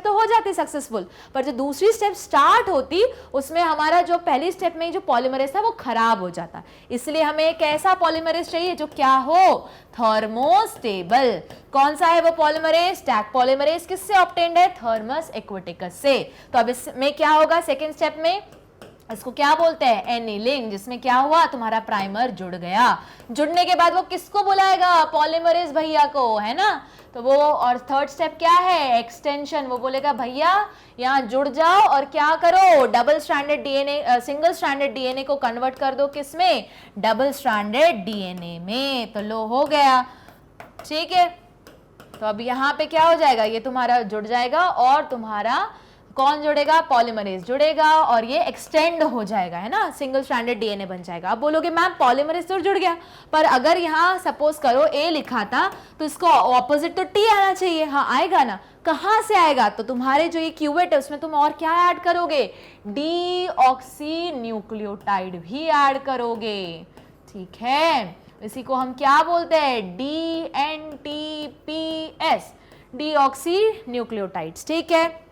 तो हो जाती सक्सेसफुल, पर जो दूसरी स्टेप स्टार्ट होती उसमें हमारा जो पहली स्टेप में जो पॉलीमरेज था वो खराब हो जाता। इसलिए हमें एक ऐसा पॉलीमरेज चाहिए जो क्या हो, थर्मोस्टेबल। कौन सा है वो पॉलीमरेज, टैग पॉलीमरेज। किससे ऑब्टेन्ड है, थर्मस एक्वेटिकस से। तो अब इसमें क्या होगा, सेकेंड स्टेप में इसको क्या बोलते हैं, एनीलिंग, जिसमें क्या हुआ, तुम्हारा प्राइमर जुड़ गया। जुड़ने के बाद वो किसको बुलाएगा, पॉलीमरेज भैया को, है ना। तो वो, और थर्ड स्टेप क्या है, एक्सटेंशन। वो बोलेगा भैया यहाँ जुड़ जाओ और क्या करो, double stranded DNA, single stranded DNA को कन्वर्ट कर दो किसमें, डबल स्ट्रैंडेड डीएनए में। तो लो हो गया, ठीक है। तो अब यहाँ पे क्या हो जाएगा, ये तुम्हारा जुड़ जाएगा और तुम्हारा कौन जुड़ेगा, पॉलीमरेज जुड़ेगा और ये एक्सटेंड हो जाएगा, है ना, सिंगल स्ट्रैंडेड डीएनए बन जाएगा। अब बोलोगे मैम पॉलीमरेज तो जुड़ गया, पर अगर यहाँ सपोज करो ए लिखा था तो इसको ऑपोजिट तो टी आना चाहिए। हाँ आएगा ना, कहाँ से आएगा, तो तुम्हारे जो ये क्यूवेट है उसमें तुम और क्या ऐड करोगे, डीऑक्सी न्यूक्लियोटाइड भी ऐड करोगे, ठीक है। इसी को हम क्या बोलते हैं, DNTPS, डीऑक्सी न्यूक्लियोटाइड्स, ठीक है।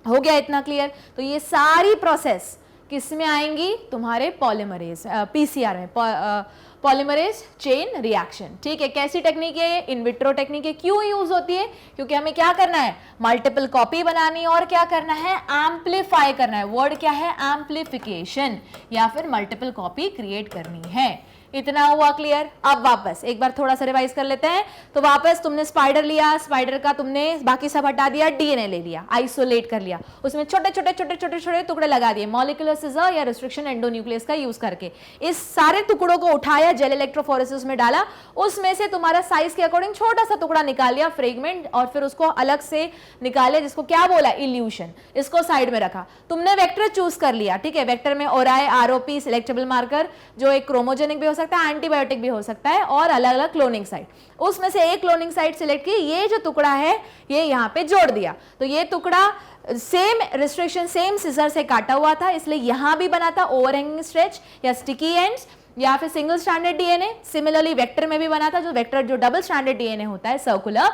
हो गया इतना क्लियर। तो ये सारी प्रोसेस किस में आएंगी, तुम्हारे पॉलीमरेज पीसीआर में, पॉलीमरेज चेन रिएक्शन, ठीक है। कैसी टेक्निक है, इन विट्रो टेक्निक है। क्यों यूज होती है, क्योंकि हमें क्या करना है, मल्टीपल कॉपी बनानी है और क्या करना है, एम्पलीफाई करना है। वर्ड क्या है, एम्पलीफिकेशन, या फिर मल्टीपल कॉपी क्रिएट करनी है। इतना हुआ क्लियर। अब वापस एक बार थोड़ा सा रिवाइज कर लेते हैं। तो वापस तुमने स्पाइडर लिया, स्पाइडर का तुमने बाकी सब हटा दिया, डीएनए ले लिया, आइसोलेट कर लिया, उसमें छोटे छोटे छोटे छोटे छोटे टुकड़े लगा दिए मॉलिक्यूलर सिजर या रिस्ट्रिक्शन एंडोन्यूक्लियस का यूज करके। इस सारे टुकड़ों को उठाया, जेल इलेक्ट्रोफोरेसिस में डाला, उसमें से तुम्हारा साइज के अकॉर्डिंग छोटा सा टुकड़ा निकाल लिया, फ्रेगमेंट, और फिर उसको अलग से निकाले, जिसको क्या बोला, इल्यूशन। इसको साइड में रखा। तुमने वेक्टर चूज कर लिया, ठीक है। वेक्टर में ओराई, आरओपी, सिलेक्टेबल मार्कर, जो एक क्रोमोजेनिक भी हो सकता है, एंटीबायोटिक भी हो सकता है, और अलग अलग क्लोनिंग साइट। उसमें से एक क्लोनिंग साइट सिलेक्ट की, ये जो टुकड़ा है ये यहाँ पे जोड़ दिया। तो ये टुकड़ा सेम रिस्ट्रिक्शन, सेम सिजर से काटा हुआ था, इसलिए यहां भी बना था ओवरहैंगिंग स्ट्रेच या स्टिकी एंड्स। या फिर single stranded DNA, similarly vector में भी बना था, जो वेक्टर जो डबल स्ट्रैंडेड डीएनए होता है सर्कुलर,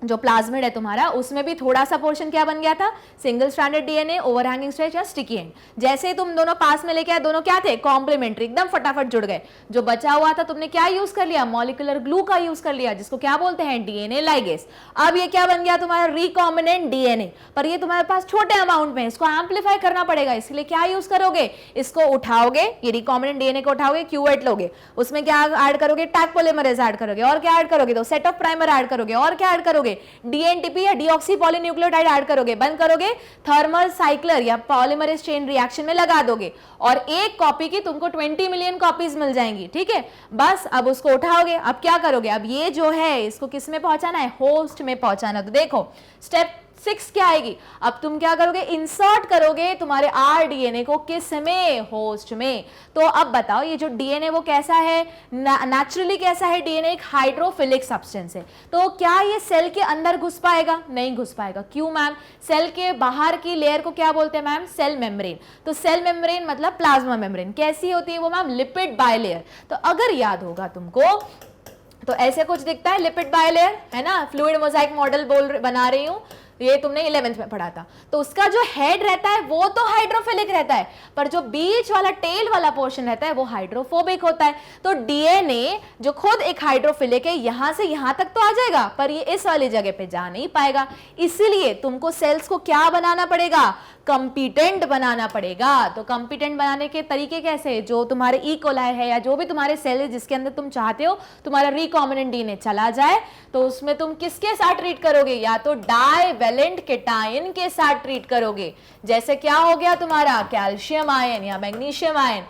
जो प्लाज्मिड है तुम्हारा, उसमें भी थोड़ा सा पोर्शन क्या बन गया था, single stranded DNA, overhanging stretch या स्टिकी एंड। जैसे ही तुम दोनों पास में लेके आए, दोनों क्या थे, कॉम्प्लीमेंट्री, एकदम फटाफट जुड़ गए। जो बचा हुआ था तुमने क्या यूज कर लिया, मॉलिक्यूलर ग्लू का यूज कर लिया, जिसको क्या बोलते हैं, डीएनए लाइगेज। अब ये क्या बन गया तुम्हारा, रिकॉम्बिनेंट डीएनए, पर ये तुम्हारे पास छोटे अमाउंट में, इसको एम्पलीफाई करना पड़ेगा, इसलिए क्या यूज करोगे, इसको उठाओगे, ये रिकॉम्बिनेंट डीएनए को उठाओगे, क्यूवेट लोगे, उसमें क्या ऐड करोगे, टैग पॉलीमरेज ऐड करोगे, और क्या ऐड करोगे, तो सेट ऑफ प्राइमर ऐड करोगे, और क्या ऐड करोगे, डीएनटीपी या डीऑक्सी पॉलीन्यूक्लियोटाइड ऐड करोगे, बंद करोगे, थर्मल साइक्लर या पॉलीमरेज चेन रिएक्शन में लगा दोगे, और एक कॉपी की तुमको 20 मिलियन कॉपीज मिल जाएंगी। ठीक है, बस अब उसको उठाओगे, अब क्या करोगे, अब ये जो है इसको किस में पहुंचाना है, होस्ट में पहुंचाना। तो देखो स्टेप 6 क्या आएगी, अब तुम क्या करोगे, इंसर्ट करोगे तुम्हारे आरडीएनए को, किस में, होस्ट में। तो अब बताओ ये जो डीएनए वो कैसा है, नेचुरली कैसा है, डीएनए एक हाइड्रोफिलिक सब्सटेंस है, तो क्या ये सेल के अंदर घुस पाएगा, नहीं घुस पाएगा। क्यों मैम, सेल के बाहर की लेयर को क्या बोलते हैं मैम, सेल मेम्ब्रेन। तो सेल मेम्ब्रेन मतलब प्लाज्मा मेम्ब्रेन, कैसी होती है वो मैम, लिपिड बायलेयर। तो अगर याद होगा तुमको तो ऐसे कुछ दिखता है लिपिड बायलेयर, है ना, फ्लूइड मोजाइक मॉडल बना रही हूं, ये तुमने 11th में पढ़ा था। तो उसका जो हेड रहता है वो तो हाइड्रोफिलिक रहता है, पर जो बीच वाला टेल वाला पोर्शन रहता है वो हाइड्रोफोबिक होता है। तो डीएनए जो खुद एक हाइड्रोफिलिक है, यहां से यहां तक तो आ जाएगा, पर ये इस वाली जगह पे जा नहीं पाएगा। इसीलिए तुमको सेल्स को क्या बनाना पड़ेगा, कंपिटेंट बनाना पड़ेगा। तो कंपिटेंट बनाने के तरीके कैसे, जो तुम्हारे ई कोलाई है या जो भी तुम्हारे सेल है जिसके अंदर तुम चाहते हो तुम्हारा रिकॉम्बिनेंट डीएनए चला जाए, तो उसमें तुम किसके साथ ट्रीट करोगे, या तो डाइवेलेंट केटायन के साथ ट्रीट करोगे। जैसे क्या हो गया तुम्हारा कैल्शियम आयन या मैग्नीशियम आयन।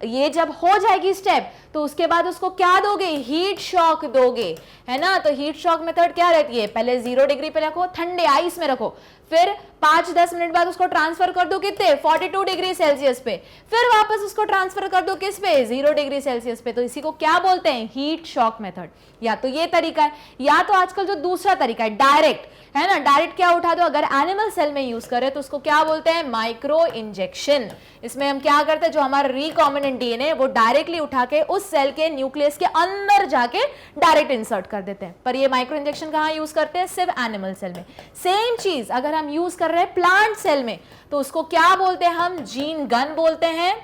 ये जब हो जाएगी स्टेप, तो उसके बाद उसको क्या दोगे, हीट शॉक दोगे, है ना। तो हीट शॉक मेथड क्या रहती है, पहले 0 डिग्री पे रखो, ठंडे आइस में रखो, फिर 5-10 मिनट बाद उसको ट्रांसफर कर दो कितने, 42 डिग्री सेल्सियस पे, फिर वापस उसको ट्रांसफर कर दो किस पे, 0 डिग्री सेल्सियस पे। तो इसी को क्या बोलते हैं, हीट शॉक मेथड। या तो ये तरीका है, या तो आजकल जो दूसरा तरीका है डायरेक्ट, है ना, डायरेक्ट क्या उठा दो, अगर एनिमल सेल में यूज करें तो उसको क्या बोलते हैं, माइक्रो इंजेक्शन। इसमें हम क्या करते हैं, जो हमारा रिकॉम्बिनेंट डीएनए वो डायरेक्टली उठा के उस सेल के न्यूक्लियस के अंदर जाके डायरेक्ट इंसर्ट कर देते हैं। पर ये माइक्रो इंजेक्शन कहाँ यूज करते हैं, सिर्फ एनिमल सेल में। सेम चीज अगर हम यूज कर रहे हैं प्लांट सेल में, तो उसको क्या बोलते हैं, हम जीन गन बोलते हैं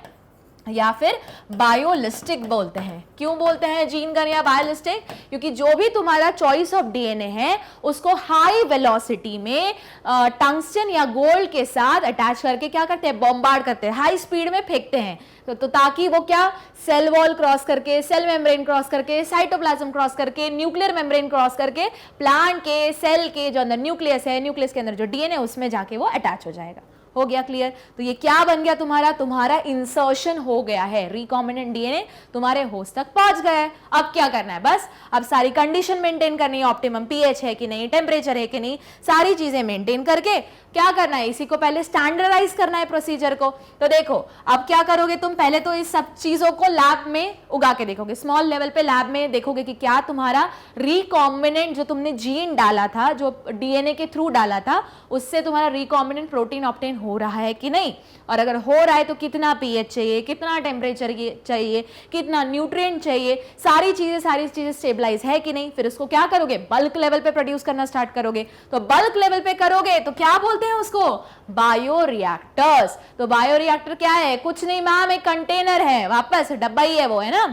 या फिर बायोलिस्टिक बोलते हैं। क्यों बोलते हैं जीन गन या बायोलिस्टिक, क्योंकि जो भी तुम्हारा चॉइस ऑफ डीएनए है उसको हाई वेलोसिटी में टंगस्टन या गोल्ड के साथ अटैच करके क्या करते हैं, बॉम्बार्ड करते हैं, हाई स्पीड में फेंकते हैं, तो ताकि वो क्या, सेल वॉल क्रॉस करके, सेल मेम्ब्रेन क्रॉस करके, साइटोप्लाज्म क्रॉस करके, न्यूक्लियर मेम्ब्रेन क्रॉस करके प्लांट के सेल के जो अंदर न्यूक्लियस है, न्यूक्लियस के अंदर जो डीएनए उसमें जाके वो अटैच हो जाएगा। हो गया क्लियर। तो ये क्या बन गया तुम्हारा इंसर्शन हो गया है, रिकॉम्बिनेंट डीएनए तुम्हारे होस्ट तक पहुंच गया है। अब क्या करना है, बस अब सारी कंडीशन मेंटेन करनी है, ऑप्टिमम पीएच है कि नहीं, टेम्परेचर है कि नहीं, सारी चीजें मेंटेन करके क्या करना है, इसी को पहले स्टैंडर्डाइज करना है प्रोसीजर को। तो देखो अब क्या करोगे तुम, पहले तो इस सब चीजों को लैब में उगा के देखोगे, स्मॉल लेवल पे लैब में देखोगे कि क्या तुम्हारा रिकॉम्बिनेंट जो तुमने जीन डाला था, जो डीएनए के थ्रू डाला था, उससे तुम्हारा रिकॉम्बिनेंट प्रोटीन ऑब्टेन हो रहा है कि नहीं, और अगर हो रहा है तो कितना पीएच चाहिए, कितना टेम्परेचर चाहिए, कितना न्यूट्रिएंट चाहिए, सारी चीजें स्टेबलाइज है कि नहीं। फिर उसको क्या करोगे, बल्क लेवल पे प्रोड्यूस करना स्टार्ट करोगे। तो बल्क लेवल पे करोगे तो क्या बोलते हैं उसको, बायोरिएक्टर्स। तो बायोरिएक्टर क्या है, कुछ नहीं मैम, एक कंटेनर है, वापस डब्बा ही है वो, है ना,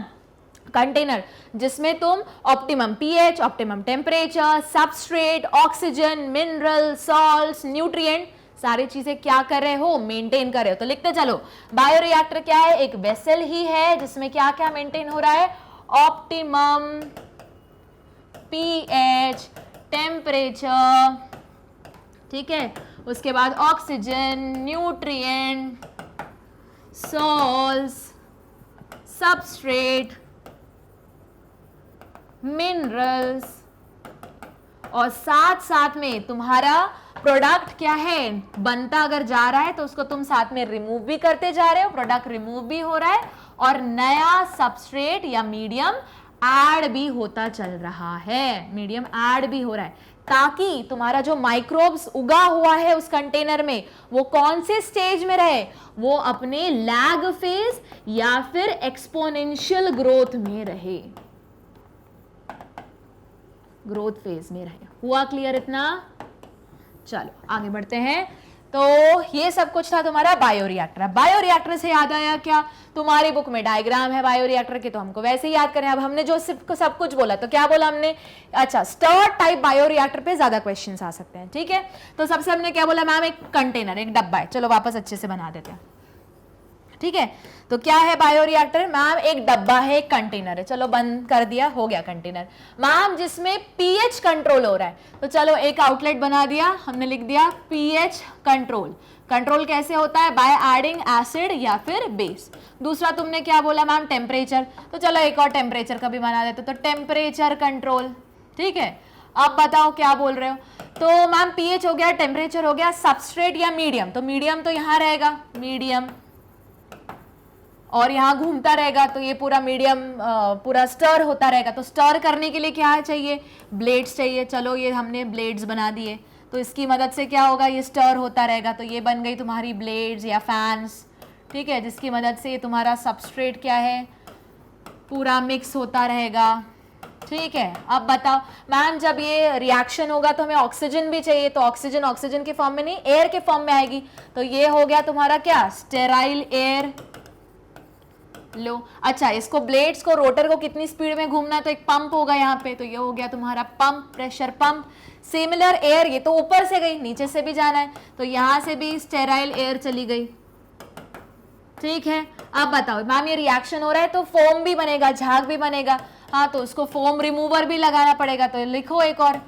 कंटेनर, जिसमें तुम optimum pH, optimum temperature, substrate, oxygen, mineral, salts, nutrient, सारी चीजें क्या कर रहे हो, मेंटेन कर रहे हो। तो लिखते चलो, बायोरिएक्टर क्या है, एक वेसल ही है जिसमें क्या क्या मेंटेन हो रहा है, ऑप्टिमम पीएच, टेम्परेचर, ठीक है, उसके बाद oxygen, nutrient, salts, substrate, minerals, और साथ साथ में तुम्हारा प्रोडक्ट क्या है, बनता अगर जा रहा है तो उसको तुम साथ में रिमूव भी करते जा रहे हो, प्रोडक्ट रिमूव भी हो रहा है, और नया सबस्ट्रेट या मीडियम ऐड भी होता चल रहा है, मीडियम ऐड भी हो रहा है। ताकि तुम्हारा जो माइक्रोब्स उगा हुआ है उस कंटेनर में वो कौन से स्टेज में रहे, वो अपने लैग फेज या फिर एक्सपोनेंशियल ग्रोथ में रहे, ग्रोथ फेज में रहे। हुआ क्लियर इतना? चलो आगे बढ़ते हैं। तो ये सब कुछ था तुम्हारा बायोरिएक्टर। बायोरिएक्टर से याद आया क्या, तुम्हारी बुक में डायग्राम है बायोरिएक्टर के, तो हमको वैसे ही याद करें। अब हमने जो सिर्फ सब कुछ बोला, तो क्या बोला हमने, अच्छा स्टर टाइप बायोरिएक्टर पे ज्यादा क्वेश्चंस आ सकते हैं, ठीक है। तो सबसे हमने क्या बोला मैम, एक कंटेनर, एक डब्बा है, चलो वापस अच्छे से बना देते हैं, ठीक है। तो क्या है बायोरिएक्टर मैम, एक डब्बा है, एक कंटेनर है, चलो बंद कर दिया, हो गया कंटेनर मैम, जिसमें पीएच कंट्रोल हो रहा है। तो चलो एक आउटलेट बना दिया, हमने लिख दिया पीएच कंट्रोल। कंट्रोल कैसे होता है, बाय एडिंग एसिड या फिर बेस। दूसरा तुमने क्या बोला मैम, टेम्परेचर, तो चलो एक और टेम्परेचर का भी बना देते, तो टेम्परेचर कंट्रोल, ठीक है। अब बताओ क्या बोल रहे हो, तो मैम पीएच हो गया, टेम्परेचर हो गया, सबस्ट्रेट या मीडियम, तो मीडियम तो यहाँ रहेगा, मीडियम, और यहाँ घूमता रहेगा, तो ये पूरा मीडियम पूरा स्टर होता रहेगा। तो स्टर करने के लिए क्या चाहिए, ब्लेड्स चाहिए। चलो ये हमने ब्लेड्स बना दिए, तो इसकी मदद से क्या होगा, ये स्टर होता रहेगा, तो ये बन गई तुम्हारी ब्लेड्स या फैंस, ठीक है, जिसकी मदद से ये तुम्हारा सबस्ट्रेट क्या है, पूरा मिक्स होता रहेगा, ठीक है। अब बताओ मैम, जब ये रिएक्शन होगा तो हमें ऑक्सीजन भी चाहिए, तो ऑक्सीजन ऑक्सीजन के फॉर्म में नहीं, एयर के फॉर्म में आएगी, तो ये हो गया तुम्हारा क्या, स्टेराइल एयर। लो अच्छा, इसको ब्लेड्स को, रोटर को कितनी स्पीड में घूमना है, तो एक पंप होगा यहाँ पे, तो ये हो गया तुम्हारा pump, pressure pump. Similar air, ये तो ऊपर से गई, नीचे से भी जाना है, तो यहाँ से भी स्टेराइल एयर चली गई, ठीक है। अब बताओ मैम, ये रिएक्शन हो रहा है तो फोम भी बनेगा, झाग भी बनेगा, हाँ, तो उसको फोम रिमूवर भी लगाना पड़ेगा, तो लिखो एक और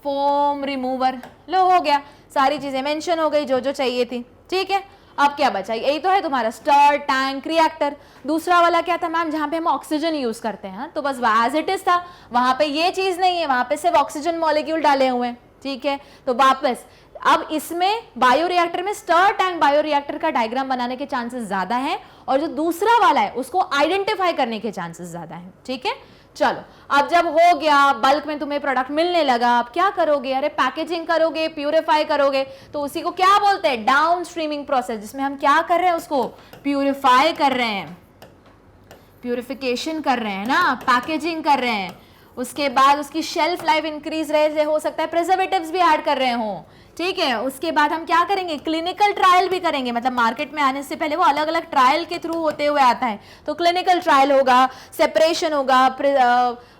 फोम रिमूवर। लो हो गया, सारी चीजें मेंशन हो गई जो जो चाहिए थी, ठीक है। अब क्या बचा, यही तो है तुम्हारा स्टर, टैंक, रिएक्टर। दूसरा वाला क्या था मैम, जहां पे हम ऑक्सीजन यूज करते हैं, तो बस एज इट इज था, वहां पे ये चीज नहीं है, वहां पे सिर्फ ऑक्सीजन मॉलिक्यूल डाले हुए हैं, ठीक है। तो वापस अब इसमें बायोरिएक्टर में स्टर टैंक बायोरिएक्टर का डायग्राम बनाने के चांसेस ज्यादा हैं, और जो दूसरा वाला है उसको आइडेंटिफाई करने के चांसेस ज्यादा हैं, ठीक है। चलो अब जब हो गया, बल्क में तुम्हें प्रोडक्ट मिलने लगा, अब क्या करोगे, अरे पैकेजिंग करोगे, प्यूरिफाई करोगे, तो उसी को क्या बोलते हैं, डाउन स्ट्रीमिंग प्रोसेस, जिसमें हम क्या कर रहे हैं, उसको प्यूरिफाई कर रहे हैं, प्यूरिफिकेशन कर रहे हैं ना, पैकेजिंग कर रहे हैं। उसके बाद उसकी शेल्फ लाइफ इंक्रीज रहे, हो सकता है प्रिजर्वेटिव्स भी ऐड कर रहे हों, ठीक है। उसके बाद हम क्या करेंगे, क्लिनिकल ट्रायल भी करेंगे, मतलब मार्केट में आने से पहले वो अलग अलग ट्रायल के थ्रू होते हुए आता है, तो क्लिनिकल ट्रायल होगा, सेपरेशन होगा,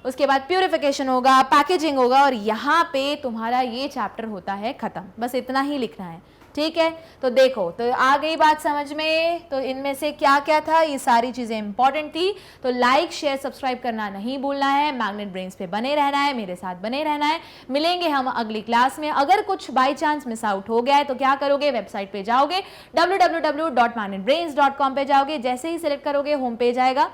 उसके बाद प्यूरिफिकेशन होगा, पैकेजिंग होगा, और यहाँ पे तुम्हारा ये चैप्टर होता है खत्म। बस इतना ही लिखना है, ठीक है। तो देखो, तो आ गई बात समझ में, तो इनमें से क्या क्या था, ये सारी चीजें इंपॉर्टेंट थी। तो लाइक शेयर सब्सक्राइब करना नहीं भूलना है, मैग्नेट ब्रेन्स पे बने रहना है, मेरे साथ बने रहना है। मिलेंगे हम अगली क्लास में। अगर कुछ बाई चांस मिस आउट हो गया है तो क्या करोगे, वेबसाइट पे जाओगे, www.magnetbrains.com पे जाओगे, जैसे ही सिलेक्ट करोगे होम पेज आएगा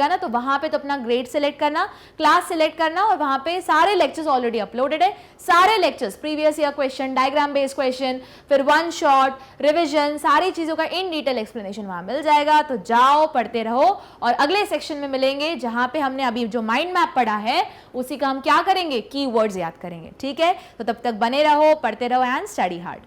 ना, तो वहां पे तो अपना ग्रेड सिलेक्ट करना, क्लास सिलेक्ट करना, और वहां पे सारे लेक्चर्स ऑलरेडी अपलोडेड है, सारे lectures, previous year question, diagram based question, फिर वन शॉट रिवीजन, सारी चीजों का इन डिटेल एक्सप्लेनेशन वहां मिल जाएगा। तो जाओ, पढ़ते रहो, और अगले सेक्शन में मिलेंगे जहां पे हमने अभी जो माइंड मैप पढ़ा है उसी का हम क्या करेंगे, कीवर्ड्स याद करेंगे, ठीक है। तो तब तक बने रहो, पढ़ते रहो एंड स्टडी हार्ड।